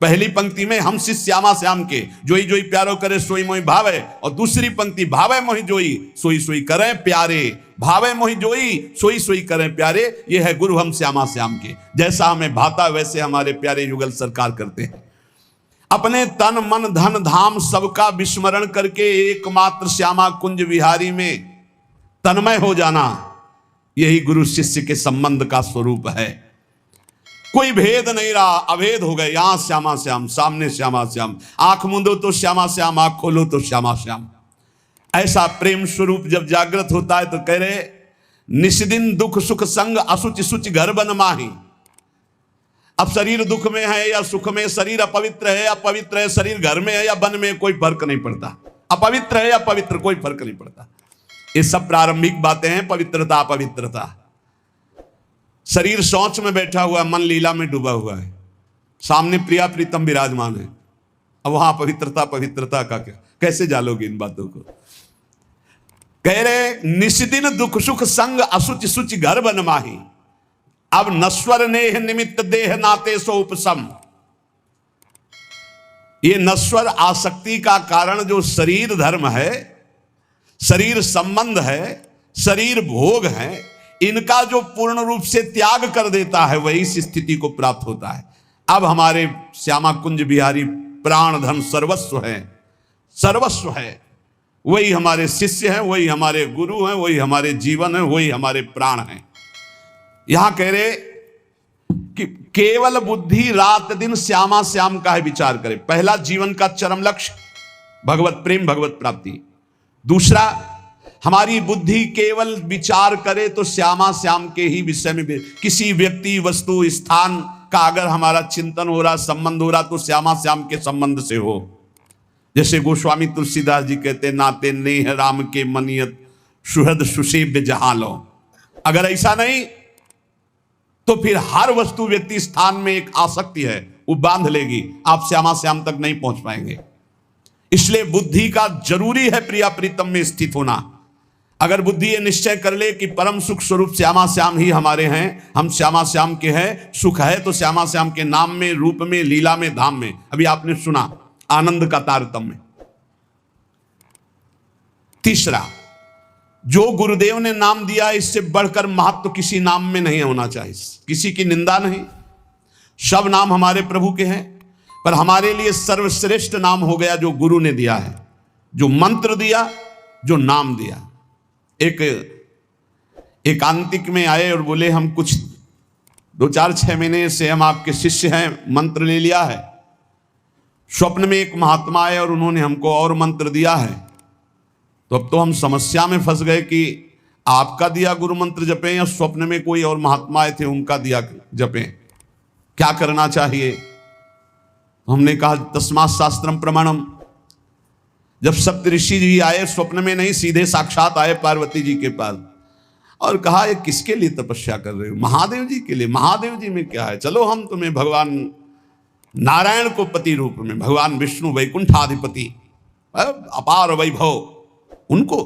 पहली पंक्ति में हम शिष्य श्यामा श्याम के, जोई जोई प्यारो करे सोई मोहि भावे, और दूसरी पंक्ति भावे मोहि जोई सोई सोई करें प्यारे। भावे मोहि जोई सोई सोई करें प्यारे, ये है गुरु हम श्यामा श्याम के। जैसा हमें भाता वैसे हमारे प्यारे युगल सरकार करते हैं। अपने तन मन धन धाम सबका विस्मरण करके एकमात्र श्यामा कुंज विहारी में तन्मय हो जाना, यही गुरु शिष्य के संबंध का स्वरूप है। कोई भेद नहीं रहा, अभेद हो गए। यहां श्यामा श्याम, सामने श्यामा श्याम, आंख मूंदो तो श्यामा श्याम, आंख खोलो तो श्यामा श्याम। ऐसा प्रेम स्वरूप जब जागृत होता है तो कह रहे निस्दिन दुख सुख संग असुचि सुचि घर बन माही। अब शरीर दुख में है या सुख में, शरीर अपवित्र है या पवित्र है, शरीर घर में है या वन में, कोई फर्क नहीं पड़ता। अपवित्र है या पवित्र, कोई फर्क नहीं पड़ता। ये सब प्रारंभिक बातें हैं, पवित्रता अपवित्रता। शरीर शौच में बैठा हुआ है, मन लीला में डूबा हुआ है, सामने प्रिया प्रीतम विराजमान है। अब वहां पवित्रता पवित्रता का क्या, कैसे जालोगे इन बातों को। कह रहे निस्दिन दुख सुख संग असुचि सुचि घर बन माही। अब नश्वर नेह निमित्त देह नाते सो उपसम। ये नश्वर आसक्ति का कारण जो शरीर धर्म है, शरीर संबंध है, शरीर भोग है, इनका जो पूर्ण रूप से त्याग कर देता है वही इस स्थिति को प्राप्त होता है। अब हमारे श्यामा कुंज बिहारी प्राण धन सर्वस्व है, सर्वस्व है। वही हमारे शिष्य हैं, वही हमारे गुरु हैं, वही हमारे जीवन है, वही हमारे प्राण हैं। यहां कह रहे कि केवल बुद्धि रात दिन श्यामा श्याम का है विचार करे। पहला जीवन का चरम लक्ष्य भगवत प्रेम, भगवत प्राप्ति। दूसरा हमारी बुद्धि केवल विचार करे तो श्यामा श्याम के ही विषय में, किसी व्यक्ति वस्तु स्थान का अगर हमारा चिंतन हो रहा, संबंध हो रहा, तो श्यामा श्याम के संबंध से हो। जैसे गोस्वामी तुलसीदास जी कहते नाते नेह राम के मनियत सुहृद सुसेव्य जहां लो। अगर ऐसा नहीं तो फिर हर वस्तु व्यक्ति स्थान में एक आसक्ति है, वो बांध लेगी, आप श्यामा श्याम तक नहीं पहुंच पाएंगे। इसलिए बुद्धि का जरूरी है प्रिया प्रीतम में स्थित होना। अगर बुद्धि ये निश्चय कर ले कि परम सुख स्वरूप श्यामा श्याम ही हमारे हैं, हम श्यामा श्याम के हैं, सुख है तो श्यामा श्याम के नाम में, रूप में, लीला में, धाम में। अभी आपने सुना आनंद का तारतम्य। तीसरा, जो गुरुदेव ने नाम दिया इससे बढ़कर महत्व किसी नाम में नहीं होना चाहिए। किसी की निंदा नहीं, सब नाम हमारे प्रभु के हैं, पर हमारे लिए सर्वश्रेष्ठ नाम हो गया जो गुरु ने दिया है, जो मंत्र दिया, जो नाम दिया। एक आंतिक में आए और बोले हम कुछ 2-4-6 महीने से हम आपके शिष्य हैं, मंत्र ले लिया है। स्वप्न में एक महात्मा आए और उन्होंने हमको और मंत्र दिया है, तो अब तो हम समस्या में फंस गए कि आपका दिया गुरु मंत्र जपें या स्वप्न में कोई और महात्मा आए थे उनका दिया जपें, क्या करना चाहिए। हमने कहा तस्मात् शास्त्रम प्रमाणम। जब सप्तऋषि जी आए, स्वप्न में नहीं, सीधे साक्षात आए पार्वती जी के पास और कहा ये किसके लिए तपस्या कर रहे हो। महादेव जी के लिए। महादेव जी में क्या है, चलो हम तुम्हें भगवान नारायण को पति रूप में, भगवान विष्णु वैकुंठाधिपति अपार वैभव, उनको।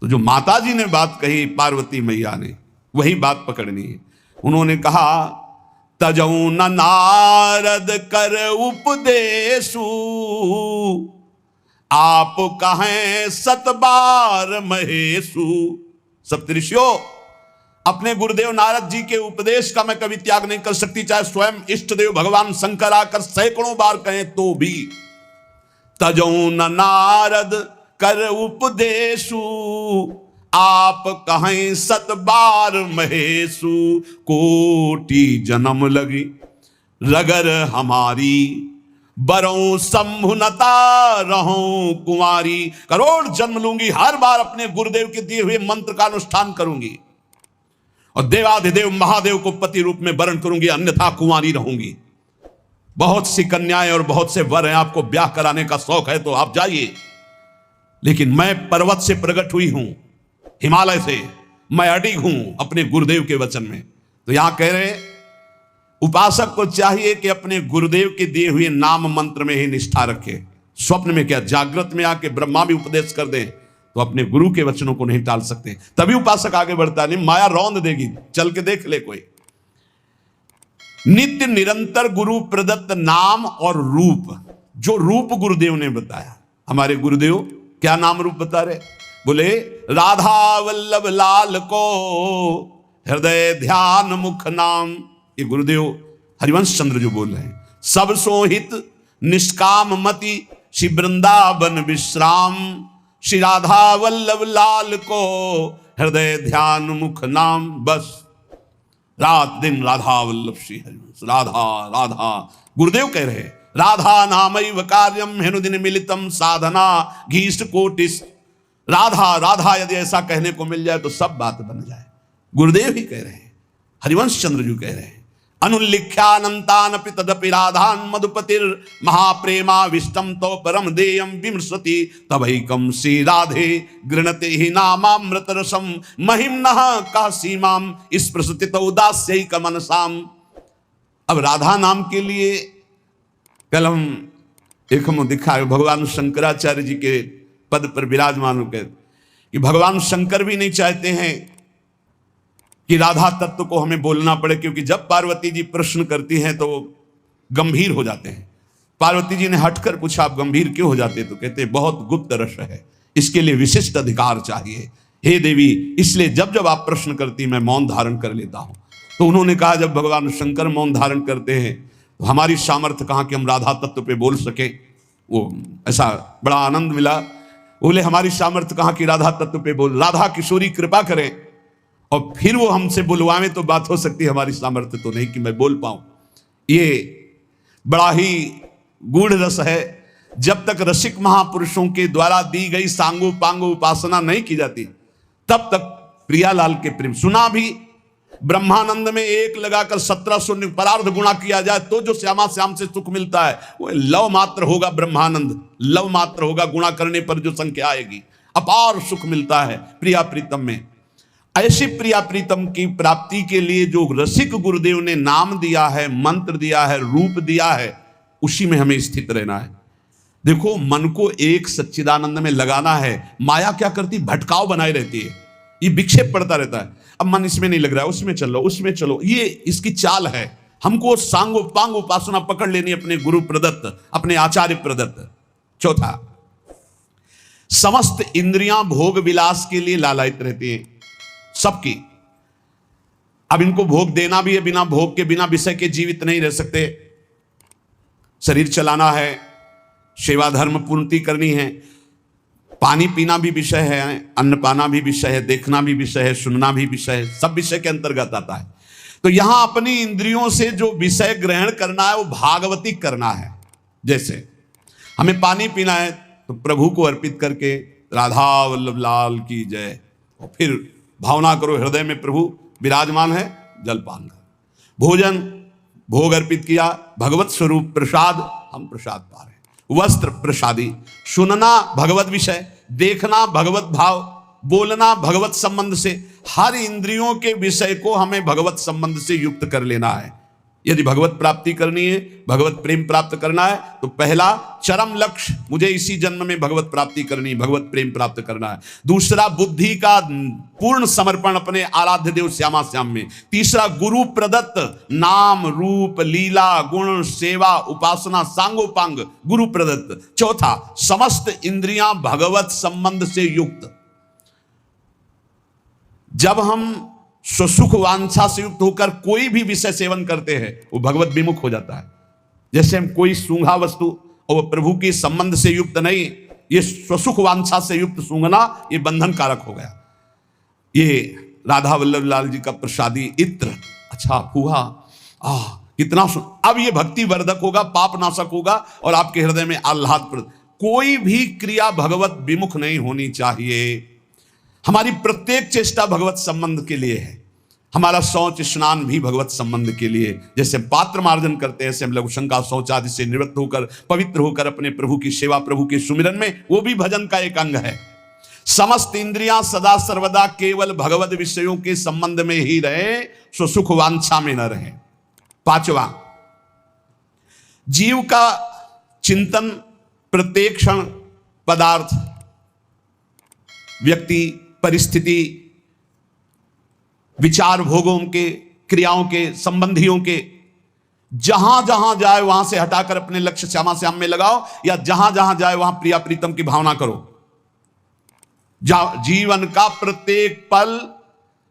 तो जो माता जी ने बात कही पार्वती मैया ने, वही बात पकड़नी है। उन्होंने कहा तजऊ न नारद कर उपदेशु, आप कहें सतबार महेशु। सप्तऋषियों, अपने गुरुदेव नारद जी के उपदेश का मैं कभी त्याग नहीं कर सकती, चाहे स्वयं इष्ट देव भगवान शंकर आकर सैकड़ों बार कहें तो भी। तजऊ न नारद कर उपदेशु, आप कहें सत बार महेशु। कोटि जन्म लगी रगर हमारी, बरों संभुनता रहूं कुंवारी। करोड़ जन्म लूंगी, हर बार अपने गुरुदेव के दिए हुए मंत्र का अनुष्ठान करूंगी और देवाधिदेव महादेव को पति रूप में वरण करूंगी, अन्यथा कुंवारी रहूंगी। बहुत सी कन्याएं और बहुत से वर हैं, आपको ब्याह कराने का शौक है तो आप जाइए, लेकिन मैं पर्वत से प्रकट हुई हूं, हिमालय से, मैं अडिग हूं अपने गुरुदेव के वचन में। तो यहां कह रहे उपासक को चाहिए कि अपने गुरुदेव के दिए हुए नाम मंत्र में ही निष्ठा रखे, स्वप्न में क्या, जागृत में आके ब्रह्मा भी उपदेश कर दें तो अपने गुरु के वचनों को नहीं टाल सकते, तभी उपासक आगे बढ़ता नहीं, माया रौंद देगी, चल के देख ले कोई। नित्य निरंतर गुरु प्रदत्त नाम और रूप, जो रूप गुरुदेव ने बताया, हमारे गुरुदेव क्या नाम रूप बता रहे, बोले राधा वल्लभ लाल को हृदय ध्यान मुख नाम। ये गुरुदेव हरिवंश चंद्र जो बोल रहे हैं, सब सोहित निष्काम मति श्री वृंदावन विश्राम, श्री राधा वल्लभ लाल को हृदय ध्यान मुख नाम। बस रात दिन राधा वल्लभ श्री हरिवंश, राधा राधा। गुरुदेव कह रहे हैं राधा नामैव कार्यम हेनुदिन मिलितम साधना घीष्ट कोटिस। राधा राधा यदि ऐसा कहने को मिल जाए तो सब बात बन जाए। गुरुदेव ही कह रहे हैं, हरिवंश चंद्र जी कह रहे हैं, अनुल्लिख्यानंतानपि तदपि राधान मधुपतिर महाप्रेमा विष्टम तो परम देयम विमृशति तवैकम श्री राधे गृणते ही नामामृत रसम महिम्नः का सीमाम स्पृशति उदास्यैक मनसाम। अब राधा नाम के लिए कल हम दिखा भगवान शंकराचार्य जी के पद पर विराजमान होकर कि भगवान शंकर भी नहीं चाहते हैं कि राधा तत्व को हमें बोलना पड़े, क्योंकि जब पार्वती जी प्रश्न करती हैं तो गंभीर हो जाते हैं। पार्वती जी ने हटकर पूछा आप गंभीर क्यों हो जाते, तो कहते बहुत गुप्त रस है, इसके लिए विशिष्ट अधिकार चाहिए हे देवी, इसलिए जब जब आप प्रश्न करती मैं मौन धारण कर लेता हूं। तो उन्होंने कहा जब भगवान शंकर मौन धारण करते हैं तो हमारी सामर्थ्य कहाँ कि हम राधा तत्व पे बोल सके। वो ऐसा बड़ा आनंद मिला, बोले हमारी सामर्थ्य कहाँ की राधा तत्व पे बोल, राधा किशोरी कृपा करें और फिर वो हमसे बुलवावे तो बात हो सकती है, हमारी सामर्थ्य तो नहीं कि मैं बोल पाऊं। ये बड़ा ही गूढ़ रस है। जब तक रसिक महापुरुषों के द्वारा दी गई सांगो पांगो उपासना नहीं की जाती तब तक प्रियालाल के प्रेम सुना भी। ब्रह्मानंद में एक लगाकर 1700 परार्ध गुणा किया जाए तो जो श्यामा श्याम से सुख मिलता है वो लव मात्र होगा। ब्रह्मानंद लव मात्र होगा, गुणा करने पर जो संख्या आएगी अपार सुख मिलता है प्रिया प्रीतम में। ऐसी प्रिया प्रीतम की प्राप्ति के लिए जो रसिक गुरुदेव ने नाम दिया है, मंत्र दिया है, रूप दिया है, उसी में हमें स्थित रहना है। देखो मन को एक सच्चिदानंद में लगाना है। माया क्या करती, भटकाव बनाए रहती है, ये विक्षेप पड़ता रहता है। अब मन इसमें नहीं लग रहा है, उसमें चलो उसमें चलो, ये इसकी चाल है। हमको सांगो पांग उपासना पकड़ लेनी अपने गुरु प्रदत्त, अपने आचार्य प्रदत्त। चौथा, समस्त इंद्रियां भोग विलास के लिए लालायित रहती हैं सबकी। अब इनको भोग देना भी है, बिना भोग के बिना विषय के जीवित नहीं रह सकते। शरीर चलाना है, सेवा धर्म पूर्ति करनी है, पानी पीना भी विषय है, अन्न पाना भी विषय है, देखना भी विषय है, सुनना भी विषय है, सब विषय के अंतर्गत आता है। तो यहां अपनी इंद्रियों से जो विषय ग्रहण करना है वो भागवती करना है। जैसे हमें पानी पीना है तो प्रभु को अर्पित करके राधा वल्लभ लाल की जय, और फिर भावना करो हृदय में प्रभु विराजमान है, जलपान करो। भोजन भोग अर्पित किया, भगवत स्वरूप प्रसाद, हम प्रसाद पा रहे हैं। वस्त्र प्रसादी, सुनना भगवत विषय, देखना भगवत भाव, बोलना भगवत संबंध से। हर इंद्रियों के विषय को हमें भगवत संबंध से युक्त कर लेना है। यदि भगवत प्राप्ति करनी है, भगवत प्रेम प्राप्त करना है, तो पहला चरम लक्ष्य मुझे इसी जन्म में भगवत प्राप्ति करनी है, भगवत प्रेम प्राप्त करना है। दूसरा बुद्धि का पूर्ण समर्पण अपने आराध्य देव श्यामा श्याम में। तीसरा गुरु प्रदत्त नाम रूप लीला गुण सेवा उपासना सांगोपांग गुरु प्रदत्त। चौथा, समस्त इंद्रियां भगवत संबंध से युक्त। जब हम स्वसुख वांछा से युक्त होकर कोई भी विषय सेवन करते हैं वो भगवत विमुख हो जाता है। जैसे हम कोई सूंघा वस्तु और वो प्रभु के संबंध से युक्त नहीं, ये स्वसुख वांछा से युक्त सूंघना ये बंधन कारक हो गया। ये राधा वल्लभ लाल जी का प्रसादी इत्र, अच्छा फूहा, कितना अब ये भक्ति वर्धक होगा, पाप नाशक होगा और आपके हृदय में आह्लाद। कोई भी क्रिया भगवत विमुख नहीं होनी चाहिए। हमारी प्रत्येक चेष्टा भगवत संबंध के लिए है। हमारा शौच स्नान भी भगवत संबंध के लिए। जैसे पात्र मार्जन करते हैं, ऐसे हम लघुशंका शौच आदि से निवृत्त होकर पवित्र होकर अपने प्रभु की सेवा, प्रभु के सुमिरन में, वो भी भजन का एक अंग है। समस्त इंद्रियां सदा सर्वदा केवल भगवत विषयों के संबंध में ही रहे, स्वसुख वांछा में न रहे। पांचवा, जीव का चिंतन प्रत्येक क्षण पदार्थ, व्यक्ति, परिस्थिति, विचार, भोगों के, क्रियाओं के, संबंधियों के, जहां जहां जाए वहां से हटाकर अपने लक्ष्य श्यामा श्याम में लगाओ, या जहां जहां जाए वहां प्रिया प्रीतम की भावना करो। जीवन का प्रत्येक पल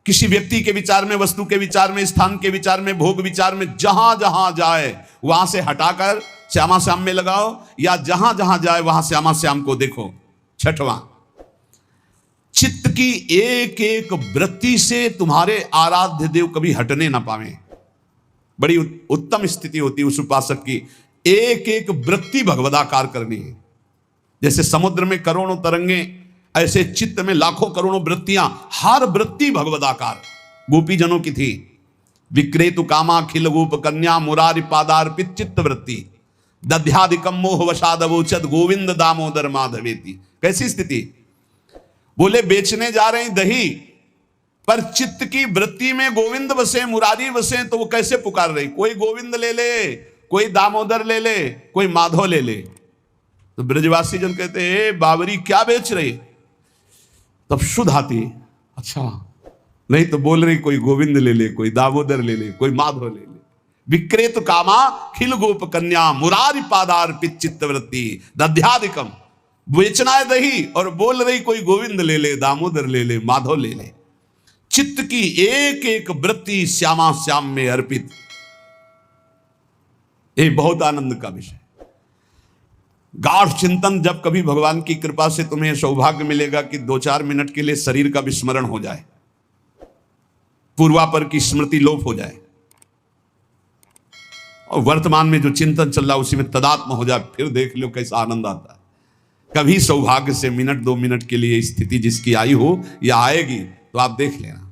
किसी व्यक्ति के विचार में, वस्तु के विचार में, स्थान के विचार में, भोग विचार में, जहां जहां जाए वहां से हटाकर श्यामा श्याम में लगाओ, या जहां जहां जाए वहां श्यामा श्याम को देखो। छठवां, चित्त की एक एक वृत्ति से तुम्हारे आराध्य देव कभी हटने ना पावे। बड़ी उत्तम स्थिति होती है उस उपासक की, एक एक वृत्ति भगवदाकार करनी है। जैसे समुद्र में करोड़ों तरंगे, ऐसे चित्त में लाखों करोड़ों वृत्तियां, हर वृत्ति भगवदाकार। गोपी जनों की थी, विक्रेतु कामा खिल गोप कन्या मुरारी पादार्पित चित्त वृत्ति दध्यादिकम मोह वशादवोचद गोविंद दामोदर माधवेति। कैसी स्थिति? बोले बेचने जा रहे हैं दही, पर चित्त की वृत्ति में गोविंद बसे, मुरारी बसे, तो वो कैसे पुकार रही? कोई गोविंद ले ले, कोई दामोदर ले ले, कोई माधव ले ले। तो ब्रजवासी जन कहते हैं बाबरी क्या बेच रही? तब शुद्ध आती, अच्छा नहीं तो बोल रही कोई गोविंद ले ले, कोई दामोदर ले ले, कोई माधव ले ले। विक्रेत कामा खिल गोप कन्या मुरारी पादार्पित चित्त वृत्ति दध्यादिकम। बेचना है दही और बोल रही कोई गोविंद ले ले, दामोदर ले ले, माधव ले ले। चित्त की एक एक वृत्ति श्यामा श्याम में अर्पित, ये बहुत आनंद का विषय। गाढ़ चिंतन, जब कभी भगवान की कृपा से तुम्हें सौभाग्य मिलेगा कि 2-4 मिनट के लिए शरीर का विस्मरण हो जाए, पूर्वापर की स्मृति लोप हो जाए, और वर्तमान में जो चिंतन चल रहा है उसी में तदात्म हो जाए, फिर देख लो कैसा आनंद आता है। कभी सौभाग्य से 1-2 मिनट के लिए स्थिति जिसकी आई हो या आएगी, तो आप देख लेना,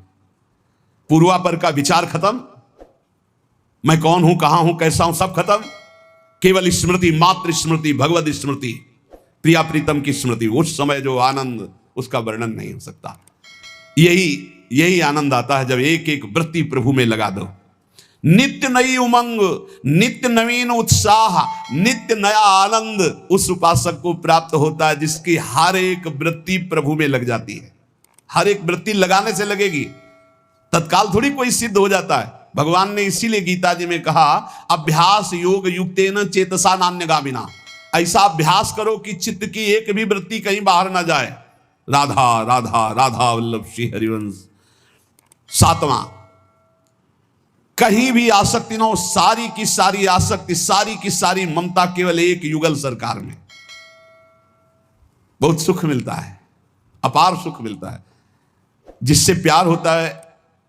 पूर्वापर का विचार खत्म, मैं कौन हूं, कहां हूं, कैसा हूं, सब खत्म। केवल स्मृति, मात्र स्मृति, भगवत स्मृति, प्रिया प्रीतम की स्मृति। उस समय जो आनंद, उसका वर्णन नहीं हो सकता। यही आनंद आता है जब एक एक वृत्ति प्रभु में लगा दो। नित्य नई उमंग, नित्य नवीन उत्साह, नित्य नया आनंद उस उपासक को प्राप्त होता है जिसकी हर एक वृत्ति प्रभु में लग जाती है। हर एक वृत्ति लगाने से लगेगी, तत्काल थोड़ी कोई सिद्ध हो जाता है। भगवान ने इसीलिए गीता जी में कहा, अभ्यास योग युक्तेन चेतसा नान्यगामिना। ऐसा अभ्यास करो कि चित्त की एक भी वृत्ति कहीं बाहर ना जाए। राधा राधा राधा वल्लभ श्री हरिवंश। 7वां, कहीं भी आसक्ति ना हो, सारी की सारी आसक्ति, सारी की सारी ममता केवल एक युगल सरकार में। बहुत सुख मिलता है, अपार सुख मिलता है। जिससे प्यार होता है,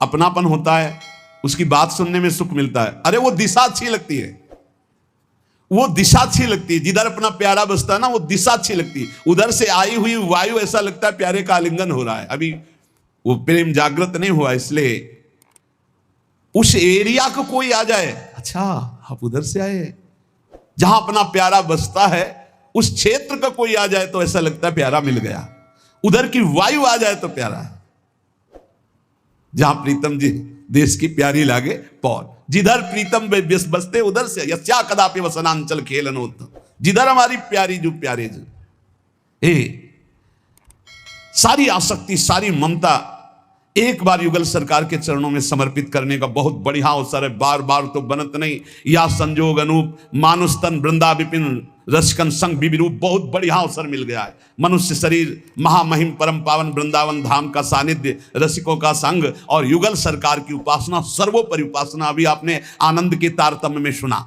अपनापन होता है, उसकी बात सुनने में सुख मिलता है। अरे वो दिशा अच्छी लगती है, वो दिशा अच्छी लगती है। जिधर अपना प्यारा बसता है ना, वो दिशा अच्छी लगती है। उधर से आई हुई वायु ऐसा लगता है प्यारे का आलिंगन हो रहा है। अभी वो प्रेम जागृत नहीं हुआ, इसलिए उस एरिया को कोई आ जाए, अच्छा आप उधर से आए, जहां अपना प्यारा बसता है उस क्षेत्र का कोई आ जाए तो ऐसा लगता है प्यारा मिल गया। उधर की वायु आ जाए तो प्यारा है। जहां प्रीतम जी देश की प्यारी लागे पौर, जिधर प्रीतम बसते उधर से यस्या कदापि वसनांचल खेलनोत। जिधर हमारी प्यारी जो प्यारे जो, सारी आसक्ति, सारी ममता एक बार युगल सरकार के चरणों में समर्पित करने का बहुत बढ़िया अवसर है। बार बार तो बनत नहीं। या संजोग अनूप मानुष तन वृंदा विपिन रसकन संग विविरूप, बहुत बढ़िया अवसर मिल गया है। मनुष्य शरीर, महामहिम परम पावन वृंदावन धाम का सानिध्य, रसिकों का संग और युगल सरकार की उपासना, सर्वोपरि उपासना। अभी आपने आनंद के तारतम्य में सुना।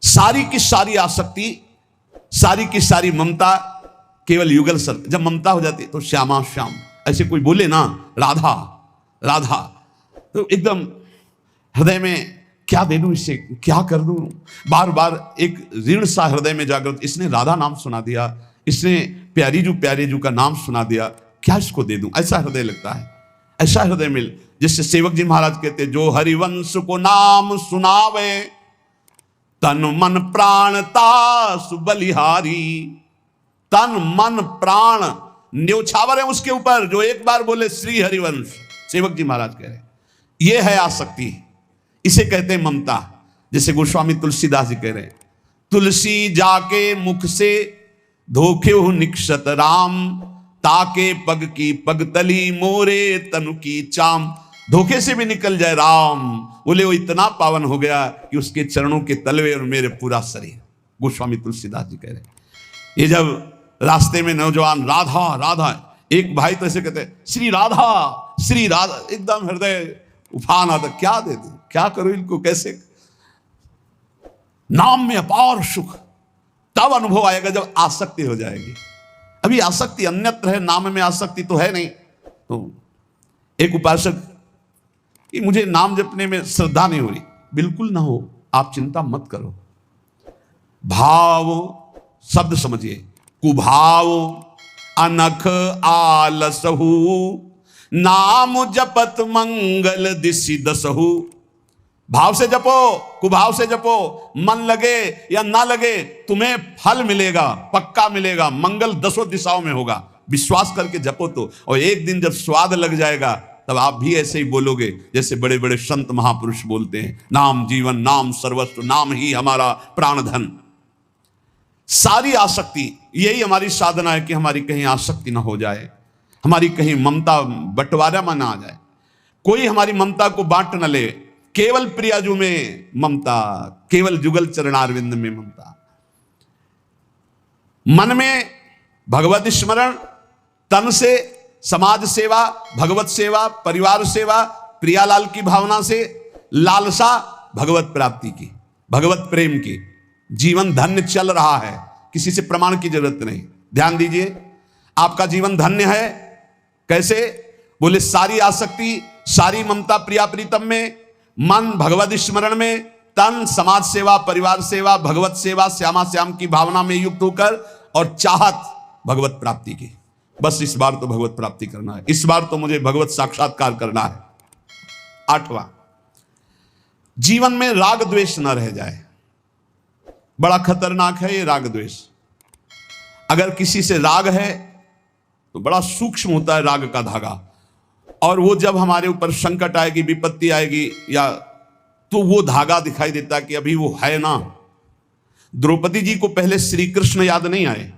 सारी की सारी आसक्ति, सारी की सारी ममता केवल युगल सर। जब ममता हो जाती है तो श्यामा श्याम, ऐसे कोई बोले ना राधा राधा, तो एकदम हृदय में क्या दे दूं इससे, क्या कर दूं, बार बार एक ऋण सा हृदय में जागृत। इसने राधा नाम सुना दिया, इसने प्यारे जू का नाम सुना दिया, क्या इसको दे दूं, ऐसा हृदय लगता है। ऐसा हृदय मिल, जिससे सेवक जी महाराज कहते, जो हरिवंश को नाम सुनावे तन मन प्राण तासु बलिहारी। तन मन प्राण न्योछावर है उसके ऊपर, जो एक बार बोले श्री हरिवंश। सेवक जी महाराज कह रहे, ये है आसक्ति, इसे कहते हैं ममता। जैसे गोस्वामी तुलसीदास जी कह रहे हैं, तुलसी जाके मुख से धोखे हो निक्षत राम, ताके पग की पगतली मोरे तनु की चाम। धोखे से भी निकल जाए राम, बोले वो इतना पावन हो गया कि उसके चरणों के तलवे और मेरे पूरा शरीर। गोस्वामी तुलसीदास जी कह रहे हैं। ये जब रास्ते में नौजवान राधा राधा, एक भाई तो ऐसे कहते हैं श्री राधा श्री राधा, एकदम हृदय उफान आता, क्या दे दूं, क्या करूं इनको, कैसे। नाम में अपार सुख तब अनुभव आएगा जब आसक्ति हो जाएगी। अभी आसक्ति अन्यत्र है, नाम में आसक्ति तो है नहीं। तो एक उपासक कि मुझे नाम जपने में श्रद्धा नहीं हो रही, बिल्कुल ना हो, आप चिंता मत करो। भाव शब्द समझिए, कुभाव अनख आलसहु, नाम जपत मंगल दिशि दसहु। भाव से जपो, कुभाव से जपो, मन लगे या ना लगे तुम्हें फल मिलेगा, पक्का मिलेगा, मंगल दसों दिशाओं में होगा। विश्वास करके जपो तो, और एक दिन जब स्वाद लग जाएगा तब आप भी ऐसे ही बोलोगे जैसे बड़े बड़े संत महापुरुष बोलते हैं, नाम जीवन, नाम सर्वस्व, नाम ही हमारा प्राण धन। सारी आसक्ति, यही हमारी साधना है कि हमारी कहीं आसक्ति ना हो जाए, हमारी कहीं ममता बंटवारा में ना आ जाए, कोई हमारी ममता को बांट न ले। केवल प्रियाजू में ममता, केवल जुगल चरणारविंद में ममता। मन में भगवत स्मरण, तन से समाज सेवा, भगवत सेवा, परिवार सेवा, प्रियालाल की भावना से लालसा भगवत प्राप्ति की, भगवत प्रेम की। जीवन धन्य चल रहा है, किसी से प्रमाण की जरूरत नहीं। ध्यान दीजिए, आपका जीवन धन्य है। कैसे? बोले सारी आसक्ति, सारी ममता प्रिया प्रीतम में, मन भगवत स्मरण में, तन समाज सेवा, परिवार सेवा, भगवत सेवा, श्यामा श्याम की भावना में युक्त होकर, और चाहत भगवत प्राप्ति की। बस इस बार तो भगवत प्राप्ति करना है, इस बार तो मुझे भगवत साक्षात्कार करना है। 8वां, जीवन में राग द्वेष न रह जाए। बड़ा खतरनाक है ये राग द्वेष। अगर किसी से राग है तो बड़ा सूक्ष्म होता है राग का धागा, और वो जब हमारे ऊपर संकट आएगी, विपत्ति आएगी, या तो वो धागा दिखाई देता कि अभी वो है ना। द्रौपदी जी को पहले श्री कृष्ण याद नहीं आए,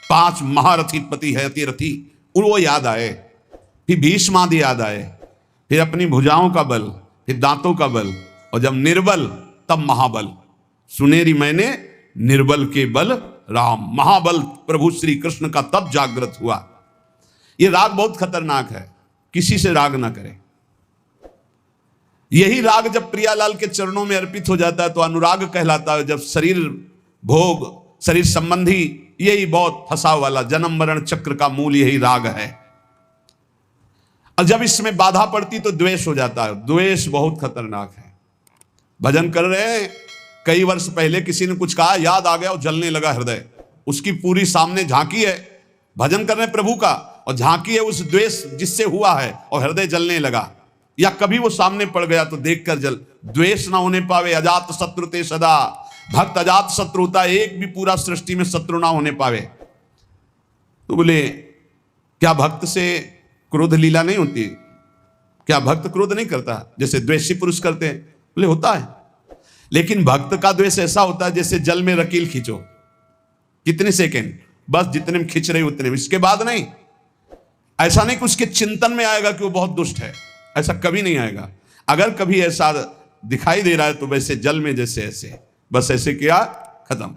5 महारथी पति है अतिरथी, वो याद आए, फिर भीष्मादि याद आए, फिर अपनी भुजाओं का बल, फिर दांतों का बल, और जब निर्बल तब महाबल। सुनेरी मैंने निर्बल के बल राम, महाबल प्रभु श्री कृष्ण का तब जागृत हुआ। ये राग बहुत खतरनाक है, किसी से राग ना करें। यही राग जब प्रियालाल के चरणों में अर्पित हो जाता है तो अनुराग कहलाता है। जब शरीर भोग, शरीर संबंधी, यही बहुत फंसाव वाला जन्म मरण चक्र का मूल यही राग है। और जब इसमें बाधा पड़ती तो द्वेष हो जाता है। द्वेष बहुत खतरनाक है। भजन कर रहे हैं, कई वर्ष पहले किसी ने कुछ कहा, याद आ गया और जलने लगा हृदय। उसकी पूरी सामने झांकी है, भजन कर रहे प्रभु का, और झांकी है उस द्वेष जिससे हुआ है, और हृदय जलने लगा। या कभी वो सामने पड़ गया तो देखकर जल। द्वेष ना होने पावे, अजात शत्रु ते सदा। भक्त अजात शत्रु होता है, एक भी पूरा सृष्टि में शत्रु ना होने पावे। तो बोले क्या भक्त से क्रोध लीला नहीं होती? क्या भक्त क्रोध नहीं करता जैसे द्वेषी पुरुष करते हैं? बोले होता है, लेकिन भक्त का द्वेष ऐसा होता है जैसे जल में रकील खींचो, कितने सेकेंड, बस जितने में खींच रहे उतने में, इसके बाद नहीं। ऐसा नहीं कि उसके चिंतन में आएगा कि वो बहुत दुष्ट है, ऐसा कभी नहीं आएगा। अगर कभी ऐसा दिखाई दे रहा है तो वैसे जल में जैसे ऐसे, बस ऐसे किया, खत्म।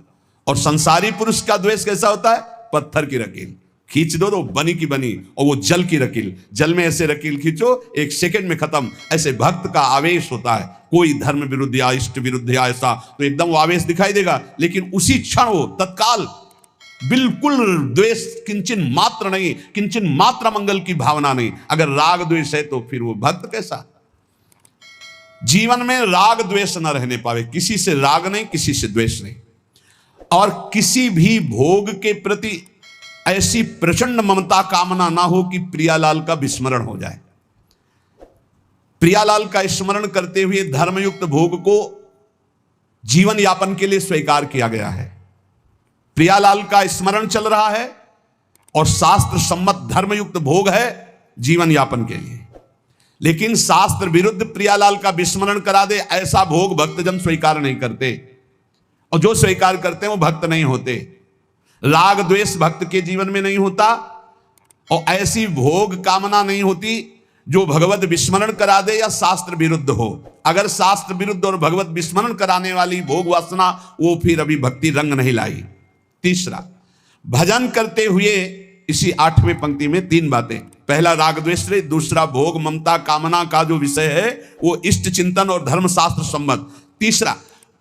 और संसारी पुरुष का द्वेष कैसा होता है? पत्थर की रकील खींच दो तो बनी की बनी, और वो जल की रकील, जल में ऐसे रकील खींचो, 1 सेकंड में खत्म। ऐसे भक्त का आवेश होता है, कोई धर्म विरुद्ध या इष्ट विरुद्ध या ऐसा, तो एकदम वो आवेश दिखाई देगा, लेकिन उसी क्षण वो तत्काल बिल्कुल द्वेष किंचन मात्र नहीं, किंचन मात्र मंगल की भावना नहीं। अगर राग द्वेष है तो फिर वो भक्त कैसा? जीवन में राग द्वेष न रहने पावे, किसी से राग नहीं, किसी से द्वेष नहीं, और किसी भी भोग के प्रति ऐसी प्रचंड ममता कामना ना हो कि प्रियालाल का विस्मरण हो जाए। प्रियालाल का स्मरण करते हुए धर्मयुक्त भोग को जीवन यापन के लिए स्वीकार किया गया है। प्रियालाल का स्मरण चल रहा है और शास्त्र सम्मत धर्मयुक्त भोग है जीवन यापन के लिए, लेकिन शास्त्र विरुद्ध प्रियालाल का विस्मरण करा दे ऐसा भोग भक्तजन स्वीकार नहीं करते। और जो स्वीकार करते हैं वो भक्त नहीं होते। राग द्वेष भक्त के जीवन में नहीं होता और ऐसी भोग कामना नहीं होती जो भगवत विस्मरण करा दे या शास्त्र विरुद्ध हो। अगर शास्त्र विरुद्ध और भगवत विस्मरण कराने वाली भोग वासना, वो फिर अभी भक्ति रंग नहीं लाई। तीसरा, भजन करते हुए इसी 8वें पंक्ति में 3 बातें। पहला राग द्वेष, दूसरा भोग ममता कामना का जो विषय है वो इष्ट चिंतन और धर्मशास्त्र संबद्ध। तीसरा,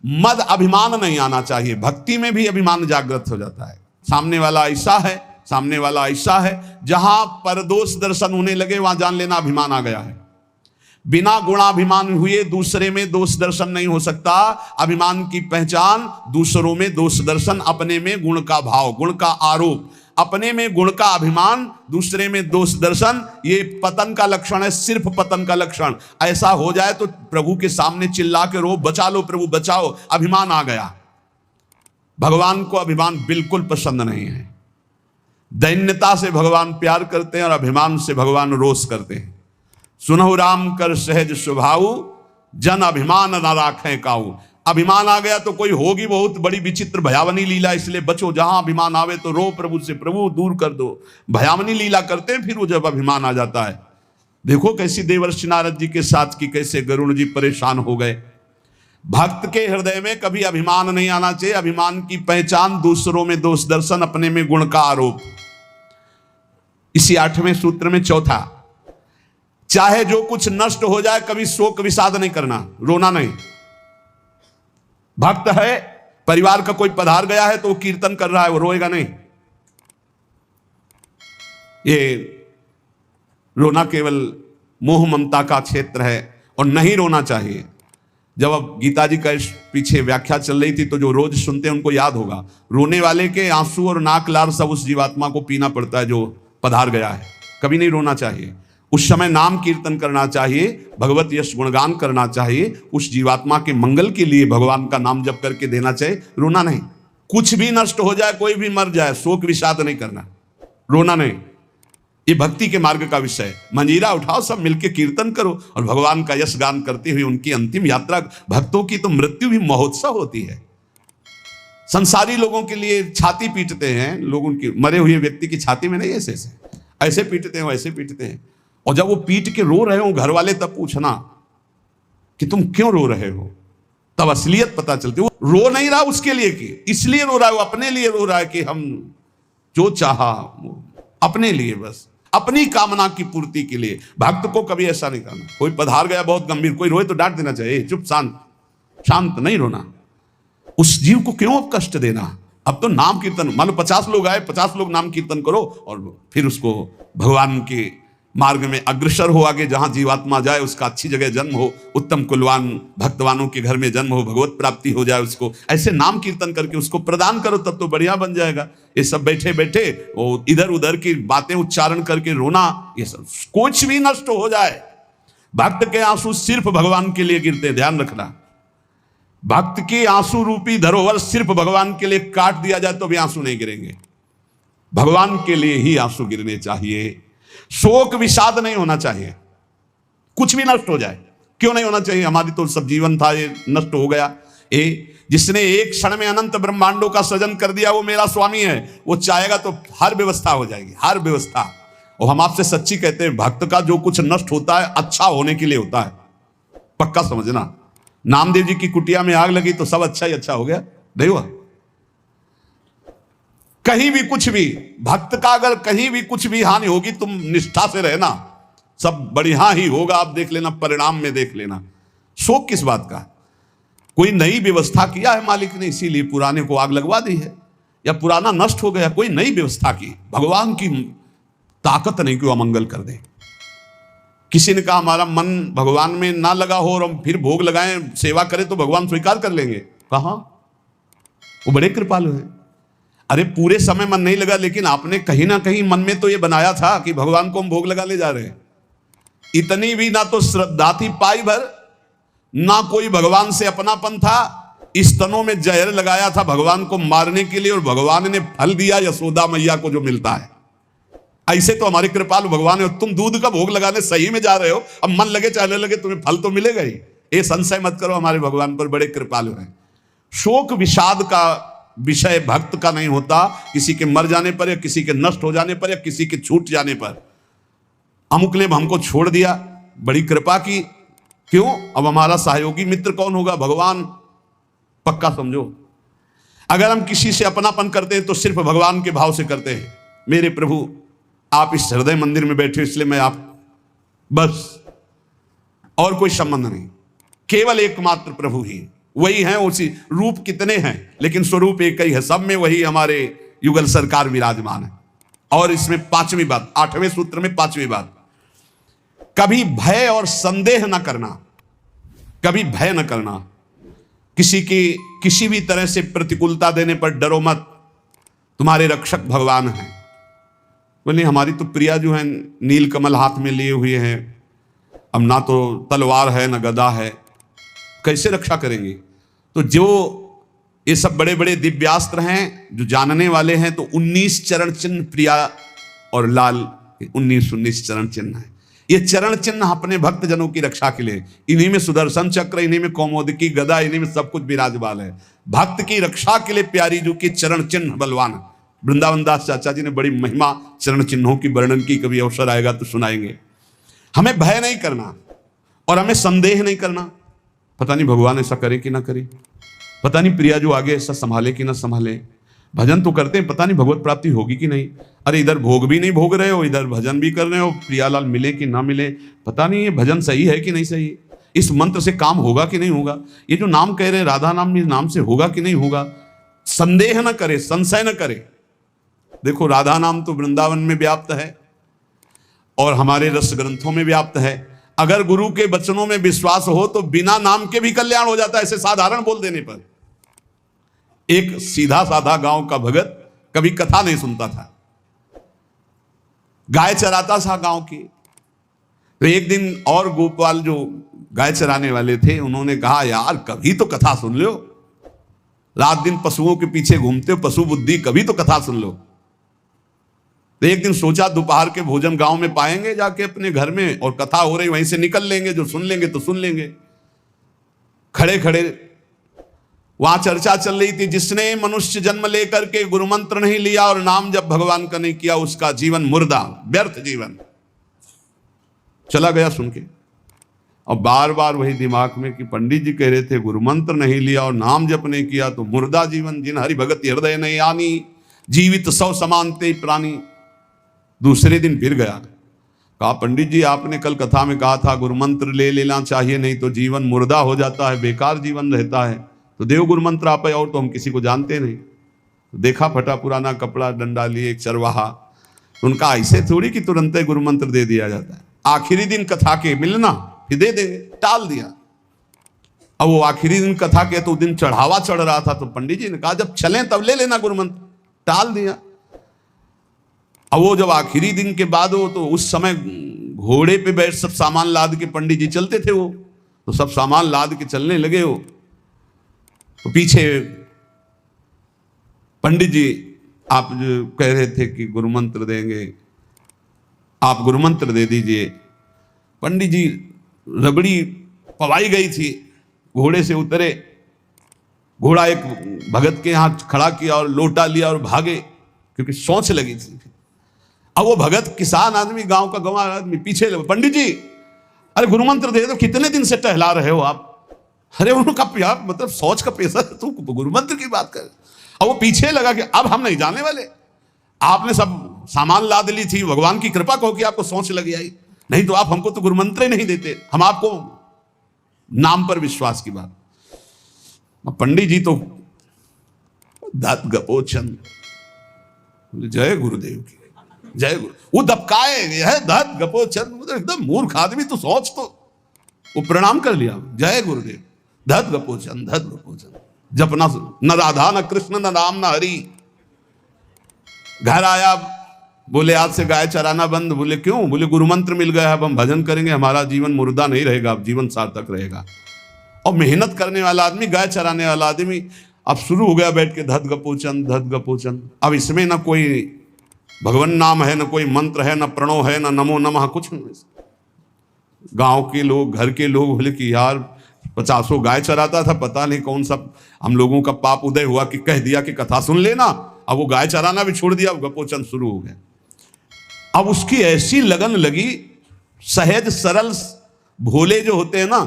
मद अभिमान नहीं आना चाहिए। भक्ति में भी अभिमान जागृत हो जाता है। सामने वाला ऐसा है, जहां परदोष दर्शन होने लगे वहां जान लेना अभिमान आ गया है। बिना गुणाभिमान हुए दूसरे में दोष दर्शन नहीं हो सकता। अभिमान की पहचान दूसरों में दोष दर्शन, अपने में गुण का भाव, गुण का आरोप, अपने में गुण का अभिमान, दूसरे में दोष दर्शन, ये पतन का लक्षण है, सिर्फ पतन का लक्षण। ऐसा हो जाए तो प्रभु के सामने चिल्ला के रो, बचा लो प्रभु बचाओ, अभिमान आ गया। भगवान को अभिमान बिल्कुल पसंद नहीं है। दैन्यता से भगवान प्यार करते हैं और अभिमान से भगवान रोष करते हैं। सुनहु राम कर सहज स्वभाव, जन अभिमान न राखें काऊ। अभिमान आ गया तो कोई होगी बहुत बड़ी विचित्र भयावनी लीला, इसलिए बचो। जहां अभिमान आवे तो रो प्रभु से, प्रभु दूर कर दो। भयावनी लीला करते हैं फिर वो जब अभिमान आ जाता है। देखो कैसी देवर्षि नारद जी के साथ की, कैसे गरुड़ जी परेशान हो गए। भक्त के हृदय में कभी अभिमान नहीं आना चाहिए। अभिमान की पहचान दूसरों में दोष दर्शन, अपने में गुण का आरोप। इसी 8वें सूत्र में चौथा, चाहे जो कुछ नष्ट हो जाए कभी शोक विषाद नहीं करना, रोना नहीं। भक्त है, परिवार का कोई पधार गया है तो वो कीर्तन कर रहा है, वो रोएगा नहीं। ये रोना केवल मोह ममता का क्षेत्र है और नहीं रोना चाहिए। जब अब गीता जी का पीछे व्याख्या चल रही थी तो जो रोज सुनते हैं उनको याद होगा, रोने वाले के आंसू और नाक लार सब उस जीवात्मा को पीना पड़ता है जो पधार गया है। कभी नहीं रोना चाहिए। उस समय नाम कीर्तन करना चाहिए, भगवत यश गुणगान करना चाहिए, उस जीवात्मा के मंगल के लिए भगवान का नाम जप करके देना चाहिए, रोना नहीं। कुछ भी नष्ट हो जाए, कोई भी मर जाए, शोक विषाद नहीं करना, रोना नहीं। ये भक्ति के मार्ग का विषय है। मंजीरा उठाओ, सब मिलके कीर्तन करो और भगवान का यश गान करते हुए उनकी अंतिम यात्रा। भक्तों की तो मृत्यु भी महोत्सव होती है। संसारी लोगों के लिए छाती पीटते हैं लोग, उनकी मरे हुए व्यक्ति की छाती में नहीं, ऐसे पीटते हैं, वैसे पीटते हैं। और जब वो पीट के रो रहे हो घर वाले, तब पूछना कि तुम क्यों रो रहे हो, तब असलियत पता चलती है। वो रो नहीं रहा उसके लिए कि इसलिए रो रहा है, वो अपने लिए रो रहा है कि हम जो चाहा अपने लिए, बस अपनी कामना की पूर्ति के लिए। भक्त को कभी ऐसा नहीं करना। कोई पधार गया बहुत गंभीर, कोई रोए तो डांट देना चाहिए, चुप शांत नहीं रोना। उस जीव को क्यों अब कष्ट देना। अब तो नाम कीर्तन, मान लो 50 लोग आए, 50 लोग नाम कीर्तन करो और फिर उसको भगवान के मार्ग में अग्रसर हो आगे। जहां जीवात्मा जाए उसका अच्छी जगह जन्म हो, उत्तम कुलवान भक्तवानों के घर में जन्म हो, भगवत प्राप्ति हो जाए उसको। ऐसे नाम कीर्तन करके उसको प्रदान करो, तब तो बढ़िया बन जाएगा। ये सब बैठे बैठे वो इधर उधर की बातें उच्चारण करके रोना, ये सब कुछ भी नष्ट हो जाए। भक्त के आंसू सिर्फ भगवान के लिए गिरते, ध्यान रखना। भक्त की आंसू रूपी धरोहर सिर्फ भगवान के लिए काट दिया जाए तो भी आंसू नहीं गिरेंगे। भगवान के लिए ही आंसू गिरने चाहिए। शोक विषाद नहीं होना चाहिए। कुछ भी नष्ट हो जाए, क्यों नहीं होना चाहिए। हमारी तो सब जीवन था, ये नष्ट हो गया। जिसने एक क्षण में अनंत ब्रह्मांडों का सृजन कर दिया वो मेरा स्वामी है। वो चाहेगा तो हर व्यवस्था हो जाएगी, हर व्यवस्था। और हम आपसे सच्ची कहते हैं, भक्त का जो कुछ नष्ट होता है अच्छा होने के लिए होता है, पक्का समझना। नामदेव जी की कुटिया में आग लगी तो सब अच्छा ही अच्छा हो गया, नहीं हुआ। कहीं भी कुछ भी, भक्त का अगर कहीं भी कुछ भी हानि होगी, तुम निष्ठा से रहना, सब बढ़िया ही होगा। आप देख लेना, परिणाम में देख लेना। शोक किस बात का। कोई नई व्यवस्था किया है मालिक ने, इसीलिए पुराने को आग लगवा दी है, या पुराना नष्ट हो गया, कोई नई व्यवस्था की। भगवान की ताकत नहीं कि वो अमंगल कर दे। किसी ने कहा हमारा मन भगवान में ना लगा हो और हम फिर भोग लगाएं, सेवा करें तो भगवान स्वीकार कर लेंगे। कहां, वो बड़े कृपालु है। अरे पूरे समय मन नहीं लगा, लेकिन आपने कहीं ना कहीं मन में तो ये बनाया था कि भगवान को हम भोग लगा ले जा रहे हैं। इतनी भी ना तो श्रद्धा थी पाई भर, ना कोई भगवान से अपनापन था। स्तनों में जहर लगाया था भगवान को मारने के लिए, और भगवान ने फल दिया यशोदा मैया को जो मिलता है। ऐसे तो हमारे कृपालु भगवान है। तुम दूध का भोग लगाने सही में जा रहे हो, अब मन लगे चाहे लगे तुम्हें फल तो मिलेगा ही। ये संशय मत करो, हमारे भगवान पर बड़े कृपालु हैं। शोक विषाद का विषय भक्त का नहीं होता, किसी के मर जाने पर या किसी के नष्ट हो जाने पर या किसी के छूट जाने पर। अमुक ने हमको छोड़ दिया, बड़ी कृपा की, क्यों? अब हमारा सहयोगी मित्र कौन होगा? भगवान। पक्का समझो, अगर हम किसी से अपनापन करते हैं तो सिर्फ भगवान के भाव से करते हैं। मेरे प्रभु आप इस हृदय मंदिर में बैठे इसलिए मैं आप, बस और कोई संबंध नहीं, केवल एकमात्र प्रभु ही, वही हैं। उसी रूप कितने हैं लेकिन स्वरूप एक ही है, सब में वही हमारे युगल सरकार विराजमान है। और इसमें पांचवी बात, 8वें सूत्र में पांचवी बात, कभी भय और संदेह न करना, कभी भय न करना। किसी की किसी भी तरह से प्रतिकूलता देने पर डरो मत, तुम्हारे रक्षक भगवान हैं। बोले हमारी तो प्रिया जो है नील कमल हाथ में लिए हुए हैं, अब ना तो तलवार है ना गदा है, कैसे रक्षा करेंगे? तो जो ये सब बड़े बड़े दिव्यास्त्र हैं, जो जानने वाले हैं, तो 19 चरण चिन्ह प्रिया और लाल 19 चरण चिन्ह है। ये चरण चिन्ह अपने भक्त जनों की रक्षा के लिए, इन्हीं में सुदर्शन चक्र, इन्हीं में कौमोदकी गदा, इन्हीं में सब कुछ विराजमान है। भक्त की रक्षा के लिए प्यारी जो की चरण चिन्ह बलवान है। वृंदावन दास चाचा जी ने बड़ी महिमा चरण चिन्हों की वर्णन की, कभी अवसर आएगा तो सुनाएंगे। हमें भय नहीं करना और हमें संदेह नहीं करना, पता नहीं भगवान ऐसा करे कि ना करे, पता नहीं प्रिया जो आगे ऐसा संभाले कि ना संभाले। भजन तो करते हैं, पता नहीं भगवत प्राप्ति होगी कि नहीं। अरे इधर भोग भी नहीं भोग रहे हो, इधर भजन भी कर रहे हो, प्रियालाल मिले कि ना मिले, पता नहीं ये भजन सही है कि नहीं सही, इस मंत्र से काम होगा कि नहीं होगा, ये जो नाम कह रहे राधा नाम, इस नाम से होगा कि नहीं होगा। संदेह न करे, संशय न करे। देखो राधा नाम तो वृंदावन में व्याप्त है और हमारे रस ग्रंथों में व्याप्त है। अगर गुरु के वचनों में विश्वास हो तो बिना नाम के भी कल्याण हो जाता है, ऐसे साधारण बोल देने पर। एक सीधा साधा गांव का भगत कभी कथा नहीं सुनता था, गाय चराता था गांव की। तो एक दिन और गोपाल जो गाय चराने वाले थे, उन्होंने कहा यार कभी तो कथा सुन लो, रात दिन पशुओं के पीछे घूमते हो, पशु बुद्धि, कभी तो कथा सुन लो। तो एक दिन सोचा दोपहर के भोजन गांव में पाएंगे जाके अपने घर में, और कथा हो रही वहीं से निकल लेंगे, जो सुन लेंगे तो सुन लेंगे। खड़े खड़े वहां चर्चा चल रही थी, जिसने मनुष्य जन्म लेकर के गुरु मंत्र नहीं लिया और नाम जब भगवान का नहीं किया, उसका जीवन मुर्दा, व्यर्थ जीवन। चला गया सुन के, और बार बार वही दिमाग में कि पंडित जी कह रहे थे गुरु मंत्र नहीं लिया और नाम जप नहीं किया तो मुर्दा जीवन, जिन हरि भगत हृदय नहीं आनी, जीवित सौ समानते प्राणी। दूसरे दिन फिर गया, कहा पंडित जी आपने कल कथा में कहा था गुरु मंत्र ले लेना चाहिए, नहीं तो जीवन मुर्दा हो जाता है, बेकार जीवन रहता है। तो देव गुरु मंत्र आप, और तो हम किसी को जानते नहीं। तो देखा फटा पुराना कपड़ा, डंडा लिए एक चरवाहा, उनका ऐसे थोड़ी कि तुरंत गुरु मंत्र दे दिया जाता है। आखिरी दिन कथा के मिलना फिर दे देंगे, टाल दिया। अब वो आखिरी दिन कथा के तो दिन चढ़ावा चढ़ रहा था, तो पंडित जी ने कहा जब चलें तब ले लेना गुरु मंत्र, टाल दिया। अब वो जब आखिरी दिन के बाद हो, तो उस समय घोड़े पे बैठ सब सामान लाद के पंडित जी चलते थे, वो तो सब सामान लाद के चलने लगे हो, तो पीछे पंडित जी आप जो कह रहे थे कि गुरु मंत्र देंगे, आप गुरु मंत्र दे दीजिए। पंडित जी रबड़ी पवाई गई थी, घोड़े से उतरे, घोड़ा एक भगत के यहाँ खड़ा किया और लोटा लिया और भागे, क्योंकि सोच लगी थी। अब वो भगत किसान आदमी, गांव का गंवार आदमी पीछे लगे, पंडित जी अरे गुरु मंत्र दे दो, कितने दिन से टहला रहे हो आप। अरे उनका यार मतलब सोच का पैसा, तू गुरु मंत्र की बात कर। और वो पीछे लगा कि अब हम नहीं जाने वाले, आपने सब सामान लाद ली थी, भगवान की कृपा कहो कि आपको सोच लगी आई, नहीं तो आप हमको तो गुरु मंत्र ही नहीं देते, हम आपको नाम पर विश्वास की बात। पंडित जी तो दत्त गपोचन, जय गुरुदेव की जय गुरु, वो दबकाए है दत्त गपोचन, एकदम मूर्ख आदमी, तो सोच, तो वो प्रणाम कर लिया, जय गुरुदेव, धत गपोचन धत गपोचन। जपना न राधा न कृष्ण न राम न हरि। घर आया, बोले आज से गाय चराना बंद। बोले क्यों? बोले गुरु मंत्र मिल गया, अब हम भजन करेंगे, हमारा जीवन मुर्दा नहीं रहेगा, अब जीवन सार्थक रहेगा। और मेहनत करने वाला आदमी, गाय चराने वाला आदमी, अब शुरू हो गया बैठ के धत गपोचन धत गपोचन। अब इसमें ना कोई भगवान नाम है, ना कोई मंत्र है, ना प्रणव है, ना नमो नमः, कुछ नहीं। गांव के लोग, घर के लोग बोले कि यार 50 गाय चराता था, पता नहीं कौन सा हम लोगों का पाप उदय हुआ कि कह दिया कि कथा सुन लेना। अब वो गाय चराना भी छोड़ दिया, गपोचन शुरू हो गया। अब उसकी ऐसी लगन लगी, सहज सरल भोले जो होते हैं ना,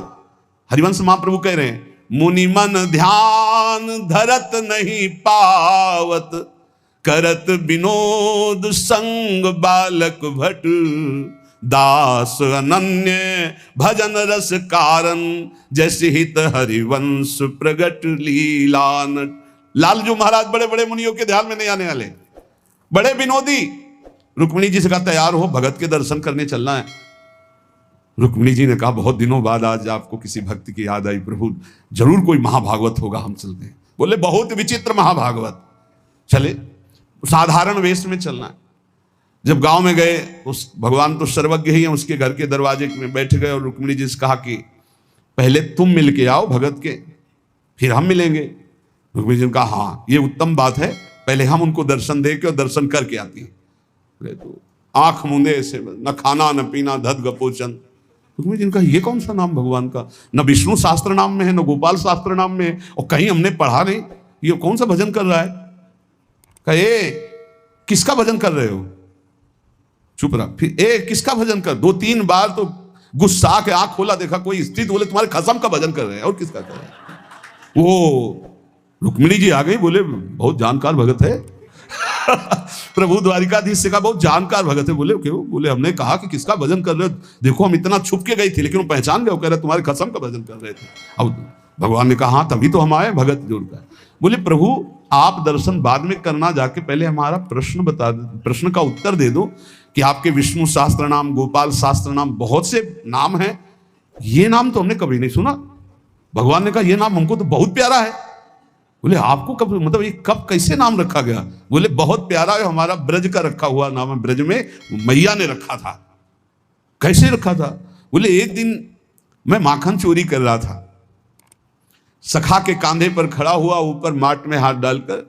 हरिवंश महाप्रभु कह रहे हैं, मुनि मन ध्यान धरत नहीं पावत, करत विनोद संग बालक भट, दास अनन्य भजन रस कारण, जैसे हित हरिवंश प्रगट लीलान। लालजू महाराज बड़े बड़े मुनियों के ध्यान में नहीं आने वाले, बड़े विनोदी। रुक्मिणी जी से कहा तैयार हो, भगत के दर्शन करने चलना है। रुक्मिणी जी ने कहा बहुत दिनों बाद आज आपको किसी भक्ति की याद आई प्रभु, जरूर कोई महाभागवत होगा, हम चलते हैं। बोले बहुत विचित्र महाभागवत। चले, साधारण वेश में चलना है। जब गांव में गए, उस भगवान तो सर्वज्ञ ही है, उसके घर के दरवाजे में बैठ गए और रुक्मिणी जी से कहा कि पहले तुम मिल के आओ भगत के, फिर हम मिलेंगे। रुक्मिणी जी ने कहा हाँ ये उत्तम बात है, पहले हम उनको दर्शन दे के और दर्शन करके आती है। तो आंख मूंदे ऐसे, न खाना न पीना, धद गपोचन। रुक्मिणी जी ने कहा ये कौन सा नाम भगवान का, न विष्णु शास्त्र नाम में है, न गोपाल शास्त्र नाम में है, और कहीं हमने पढ़ा नहीं, ये कौन सा भजन कर रहा है। कहे किसका भजन कर रहे हो, चुप रहा। फिर किसका भजन कर, 2-3 बार तो गुस्सा के आंख खोला, देखा कोई स्त्री, तो बोले तुम्हारे खसम का भजन कर रहे हैं, और किसका कर रहे हैं। वो रुक्मिणी जी आ गई, बोले बहुत जानकार भगत है। प्रभु द्वारिकाधीश से कहा बहुत जानकार भगत है। बोले क्यों, बोले हमने कहा कि किसका भजन कर रहे हो, देखो हम इतना छुप के गई थी लेकिन वो पहचान गए, वो कह रहे तुम्हारे खसम का भजन कर रहे थे। अब भगवान ने कहा हाँ तभी तो हम आए भगत जोड़कर। बोले प्रभु आप दर्शन बाद में करना, जाके पहले हमारा प्रश्न बता दो, प्रश्न का उत्तर दे दो कि आपके विष्णु शास्त्र नाम, गोपाल शास्त्र नाम, बहुत से नाम हैं, ये नाम तो हमने कभी नहीं सुना। भगवान ने कहा ये नाम हमको तो बहुत प्यारा है। बोले आपको कब, मतलब ये कब कैसे नाम रखा गया। बोले बहुत प्यारा है, हमारा ब्रज का रखा हुआ नाम है, ब्रज में मैया ने रखा था। कैसे रखा था। बोले एक दिन मैं माखन चोरी कर रहा था, सखा के कांधे पर खड़ा हुआ, ऊपर माट में हाथ डालकर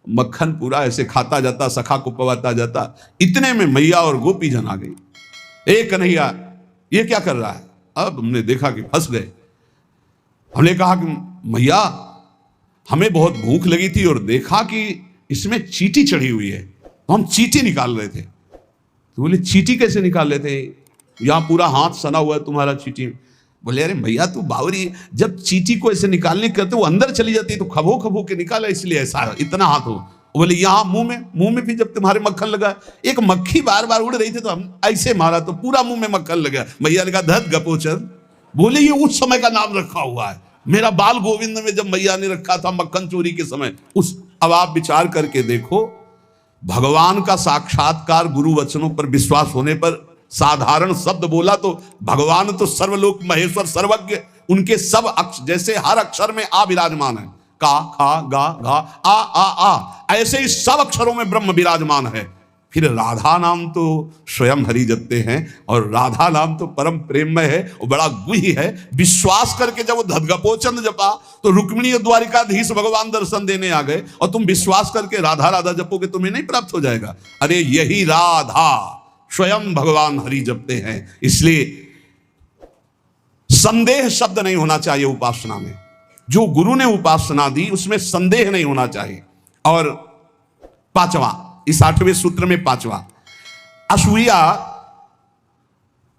मक्खन पूरा ऐसे खाता जाता, सखा को पवाता जाता। इतने में मैया और गोपी जन आ गई। ए कन्हैया ये क्या कर रहा है। अब हमने देखा कि फंस गए। हमने कहा कि मैया हमें बहुत भूख लगी थी और देखा कि इसमें चींटी चढ़ी हुई है, तो हम चींटी निकाल रहे थे। तो बोले चींटी कैसे निकाल रहे थे, यहाँ पूरा हाथ सना हुआ है तुम्हारा चींटी। बोले अरे भैया तू बावरी, जब चींटी को ऐसे निकालने करते वो अंदर चली जाती है, तो खबो खबो के निकाला इसलिए ऐसा इतना हाथ हो। बोले यहाँ मुंह में भी जब तुम्हारे मक्खन लगा, एक मक्खी बार बार उड़ रही थी तो हम ऐसे मारा तो पूरा मुंह में मक्खन लगा। मैया ने कहा धत गपोचन। बोले ये उस समय का नाम रखा हुआ है, मेरा बाल गोविंद में जब मैया ने रखा था मक्खन चोरी के समय उस। अब आप विचार करके देखो, भगवान का साक्षात्कार गुरु वचनों पर विश्वास होने पर साधारण शब्द बोला तो भगवान तो सर्वलोक महेश्वर सर्वज्ञ, उनके सब अक्षर, जैसे हर अक्षर में आ विराजमान है, का खा गा घा आ, ऐसे ही सब अक्षरों में ब्रह्म विराजमान है। फिर राधा नाम तो स्वयं हरि जपते हैं, और राधा नाम तो परम प्रेममय है और बड़ा गुही है। विश्वास करके जब वो धदगपोचन जपा तो रुक्मिणी द्वारिकाधीश भगवान दर्शन देने आ गए, और तुम विश्वास करके राधा राधा जपोगे तुम्हें नहीं प्राप्त हो जाएगा। अरे यही राधा स्वयं भगवान हरि जपते हैं। इसलिए संदेह शब्द नहीं होना चाहिए उपासना में। जो गुरु ने उपासना दी उसमें संदेह नहीं होना चाहिए। और 5वां, इस 8वें सूत्र में 5वां, असूया,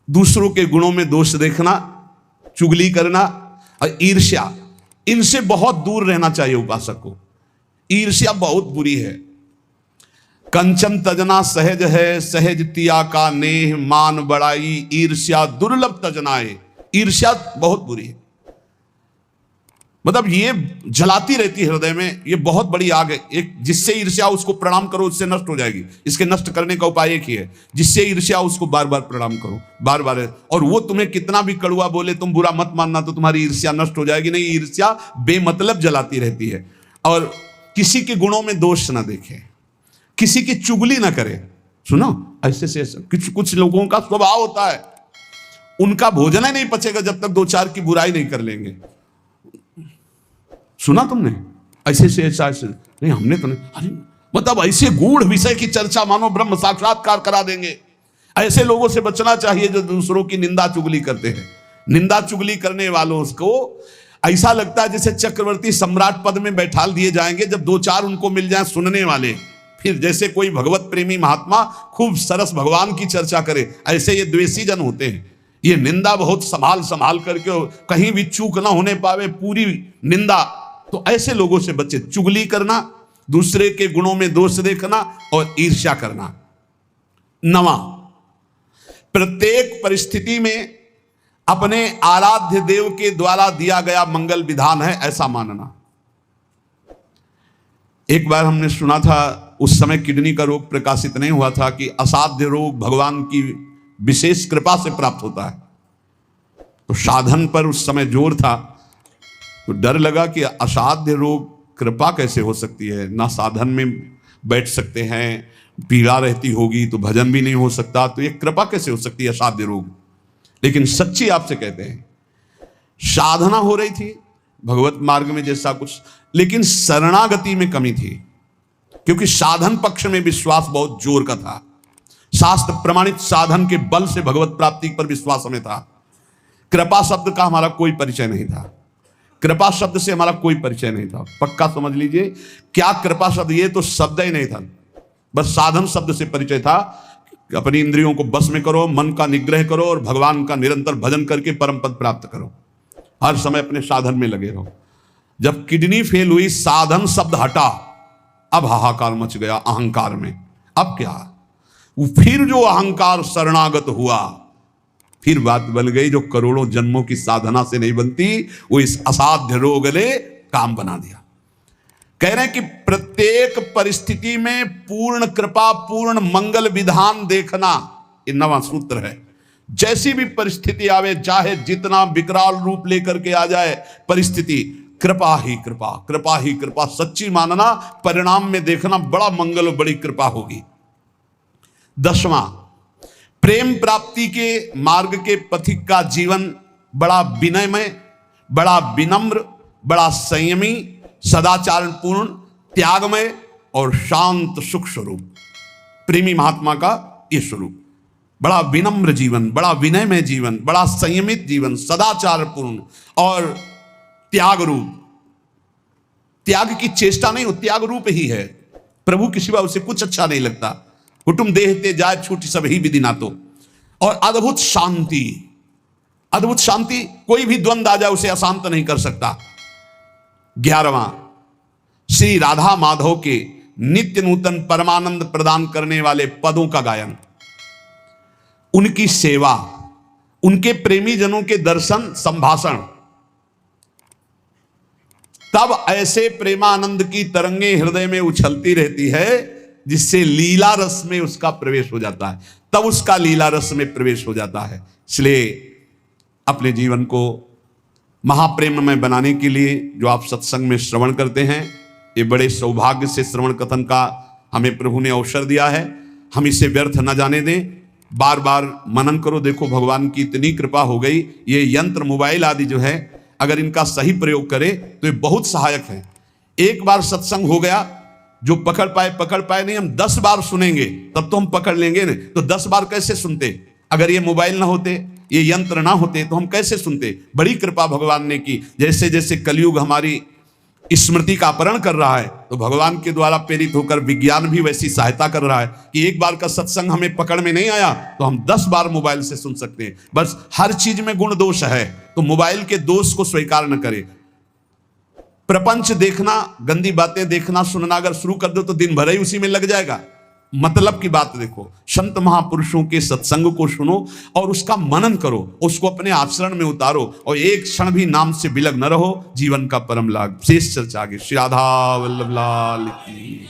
दूसरों के गुणों में दोष देखना, चुगली करना और ईर्ष्या, इनसे बहुत दूर रहना चाहिए उपासक को। ईर्ष्या बहुत बुरी है। कंचन तजना सहज है, सहज तिया का नेह, मान बड़ाई ईर्ष्या दुर्लभ तजनाए। ईर्ष्या बहुत बुरी है, मतलब ये जलाती रहती है हृदय में, ये बहुत बड़ी आग है। एक जिससे ईर्ष्या उसको प्रणाम करो उससे नष्ट हो जाएगी। इसके नष्ट करने का उपाय एक ही है, जिससे ईर्ष्या उसको बार बार प्रणाम करो, बार बार। और वो तुम्हें कितना भी कड़वा बोले तुम बुरा मत मानना, तो तुम्हारी ईर्ष्या नष्ट हो जाएगी। नहीं, ईर्ष्या बेमतलब जलाती रहती है। और किसी के गुणों में दोष ना देखे, किसी की चुगली ना करे। सुनो, ऐसे से कुछ लोगों का स्वभाव होता है, उनका भोजन ही नहीं पचेगा जब तक 2-4 की बुराई नहीं कर लेंगे। सुना तुमने, ऐसे से ऐसा ऐसे नहीं, हमने तो नहीं। अरे मतलब ऐसे गूढ़ विषय की चर्चा मानो ब्रह्म साक्षात्कार करा देंगे। ऐसे लोगों से बचना चाहिए जो दूसरों की निंदा चुगली करते हैं। निंदा चुगली करने वालों को ऐसा लगता है जैसे चक्रवर्ती सम्राट पद में बैठा दिए जाएंगे, जब दो चार उनको मिल जाए सुनने वाले, फिर जैसे कोई भगवत प्रेमी महात्मा खूब सरस भगवान की चर्चा करे, ऐसे ये द्वेषी जन होते हैं। ये निंदा बहुत संभाल संभाल करके, कहीं भी चूक ना होने पावे, पूरी निंदा। तो ऐसे लोगों से बच्चे, चुगली करना, दूसरे के गुणों में दोष देखना और ईर्ष्या करना। 9, प्रत्येक परिस्थिति में अपने आराध्य देव के द्वारा दिया गया मंगल विधान है ऐसा मानना। एक बार हमने सुना था, उस समय किडनी का रोग प्रकाशित नहीं हुआ था, कि असाध्य रोग भगवान की विशेष कृपा से प्राप्त होता है। तो साधन पर उस समय जोर था, तो डर लगा कि असाध्य रोग कृपा कैसे हो सकती है, ना साधन में बैठ सकते हैं, पीड़ा रहती होगी तो भजन भी नहीं हो सकता, तो ये कृपा कैसे हो सकती है असाध्य रोग। लेकिन सच्ची आपसे कहते हैं, साधना हो रही थी भगवत मार्ग में जैसा कुछ, लेकिन शरणागति में कमी थी, क्योंकि साधन पक्ष में विश्वास बहुत जोर का था। शास्त्र प्रमाणित साधन के बल से भगवत प्राप्ति पर विश्वास हमें था। कृपा शब्द का हमारा कोई परिचय नहीं था, कृपा शब्द से हमारा कोई परिचय नहीं था। पक्का समझ लीजिए, क्या कृपा शब्द, ये तो शब्द ही नहीं था, बस साधन शब्द से परिचय था। अपनी इंद्रियों को बस में करो, मन का निग्रह करो और भगवान का निरंतर भजन करके परम पद प्राप्त करो। हर समय अपने साधन में लगे रहो। जब किडनी फेल हुई, साधन शब्द हटा, अब हाहाकार मच गया अहंकार में। अब क्या, फिर जो अहंकार शरणागत हुआ, फिर बात बन गई, जो करोड़ों जन्मों की साधना से नहीं बनती, वो इस असाध्य रोग ने काम बना दिया। कह रहे हैं कि प्रत्येक परिस्थिति में पूर्ण कृपा, पूर्ण मंगल विधान देखना, ये 9वां सूत्र है। जैसी भी परिस्थिति आवे, चाहे जितना विकराल रूप लेकर के आ जाए परिस्थिति, कृपा ही कृपा, कृपा ही कृपा सच्ची मानना, परिणाम में देखना बड़ा मंगल और बड़ी कृपा होगी। 10वां, प्रेम प्राप्ति के मार्ग के पथिक का जीवन बड़ा विनयमय, बड़ा विनम्र, बड़ा संयमी, सदाचारपूर्ण, त्यागमय और शांत सुख स्वरूप। प्रेमी महात्मा का ये स्वरूप, बड़ा विनम्र जीवन, बड़ा विनयमय जीवन, बड़ा संयमित जीवन, सदाचारपूर्ण और त्याग रूप। त्याग की चेष्टा नहीं, वो त्याग रूप ही है। प्रभु के सिवा उसे कुछ अच्छा नहीं लगता। कुटुम देहते जाय छूटी सब ही विधि नातो। और अद्भुत शांति, अद्भुत शांति, कोई भी द्वंद्व आ जाए उसे अशांत नहीं कर सकता। 11वां, श्री राधा माधव के नित्य नूतन परमानंद प्रदान करने वाले पदों का गायन, उनकी सेवा, उनके प्रेमी जनों के दर्शन संभाषण, तब ऐसे प्रेमानंद की तरंगे हृदय में उछलती रहती है जिससे लीला रस में उसका प्रवेश हो जाता है, तब उसका लीला रस में प्रवेश हो जाता है। इसलिए अपने जीवन को महाप्रेम में बनाने के लिए जो आप सत्संग में श्रवण करते हैं, ये बड़े सौभाग्य से श्रवण कथन का हमें प्रभु ने अवसर दिया है। हम इसे व्यर्थ न जाने दें, बार बार मनन करो। देखो भगवान की इतनी कृपा हो गई, ये यंत्र मोबाइल आदि जो है, अगर इनका सही प्रयोग करें तो ये बहुत सहायक है। एक बार सत्संग हो गया, जो पकड़ पाए नहीं, हम 10 बार सुनेंगे तब तो हम पकड़ लेंगे ना। तो 10 बार कैसे सुनते? अगर ये मोबाइल ना होते, ये यंत्र ना होते तो हम कैसे सुनते? बड़ी कृपा भगवान ने की। जैसे जैसे कलयुग हमारी स्मृति का अपहरण कर रहा है, तो भगवान के द्वारा प्रेरित होकर विज्ञान भी वैसी सहायता कर रहा है कि एक बार का सत्संग हमें पकड़ में नहीं आया तो हम 10 बार मोबाइल से सुन सकते हैं। बस हर चीज में गुण दोष है, तो मोबाइल के दोष को स्वीकार न करें। प्रपंच देखना, गंदी बातें देखना सुनना अगर शुरू कर दो तो दिन भर ही उसी में लग जाएगा। मतलब की बात देखो, संत महापुरुषों के सत्संग को सुनो और उसका मनन करो, उसको अपने आचरण में उतारो और एक क्षण भी नाम से विलग न रहो। जीवन का परम लाभ। शेष चर्चा आगे। श्री राधा वल्लभ लाल की।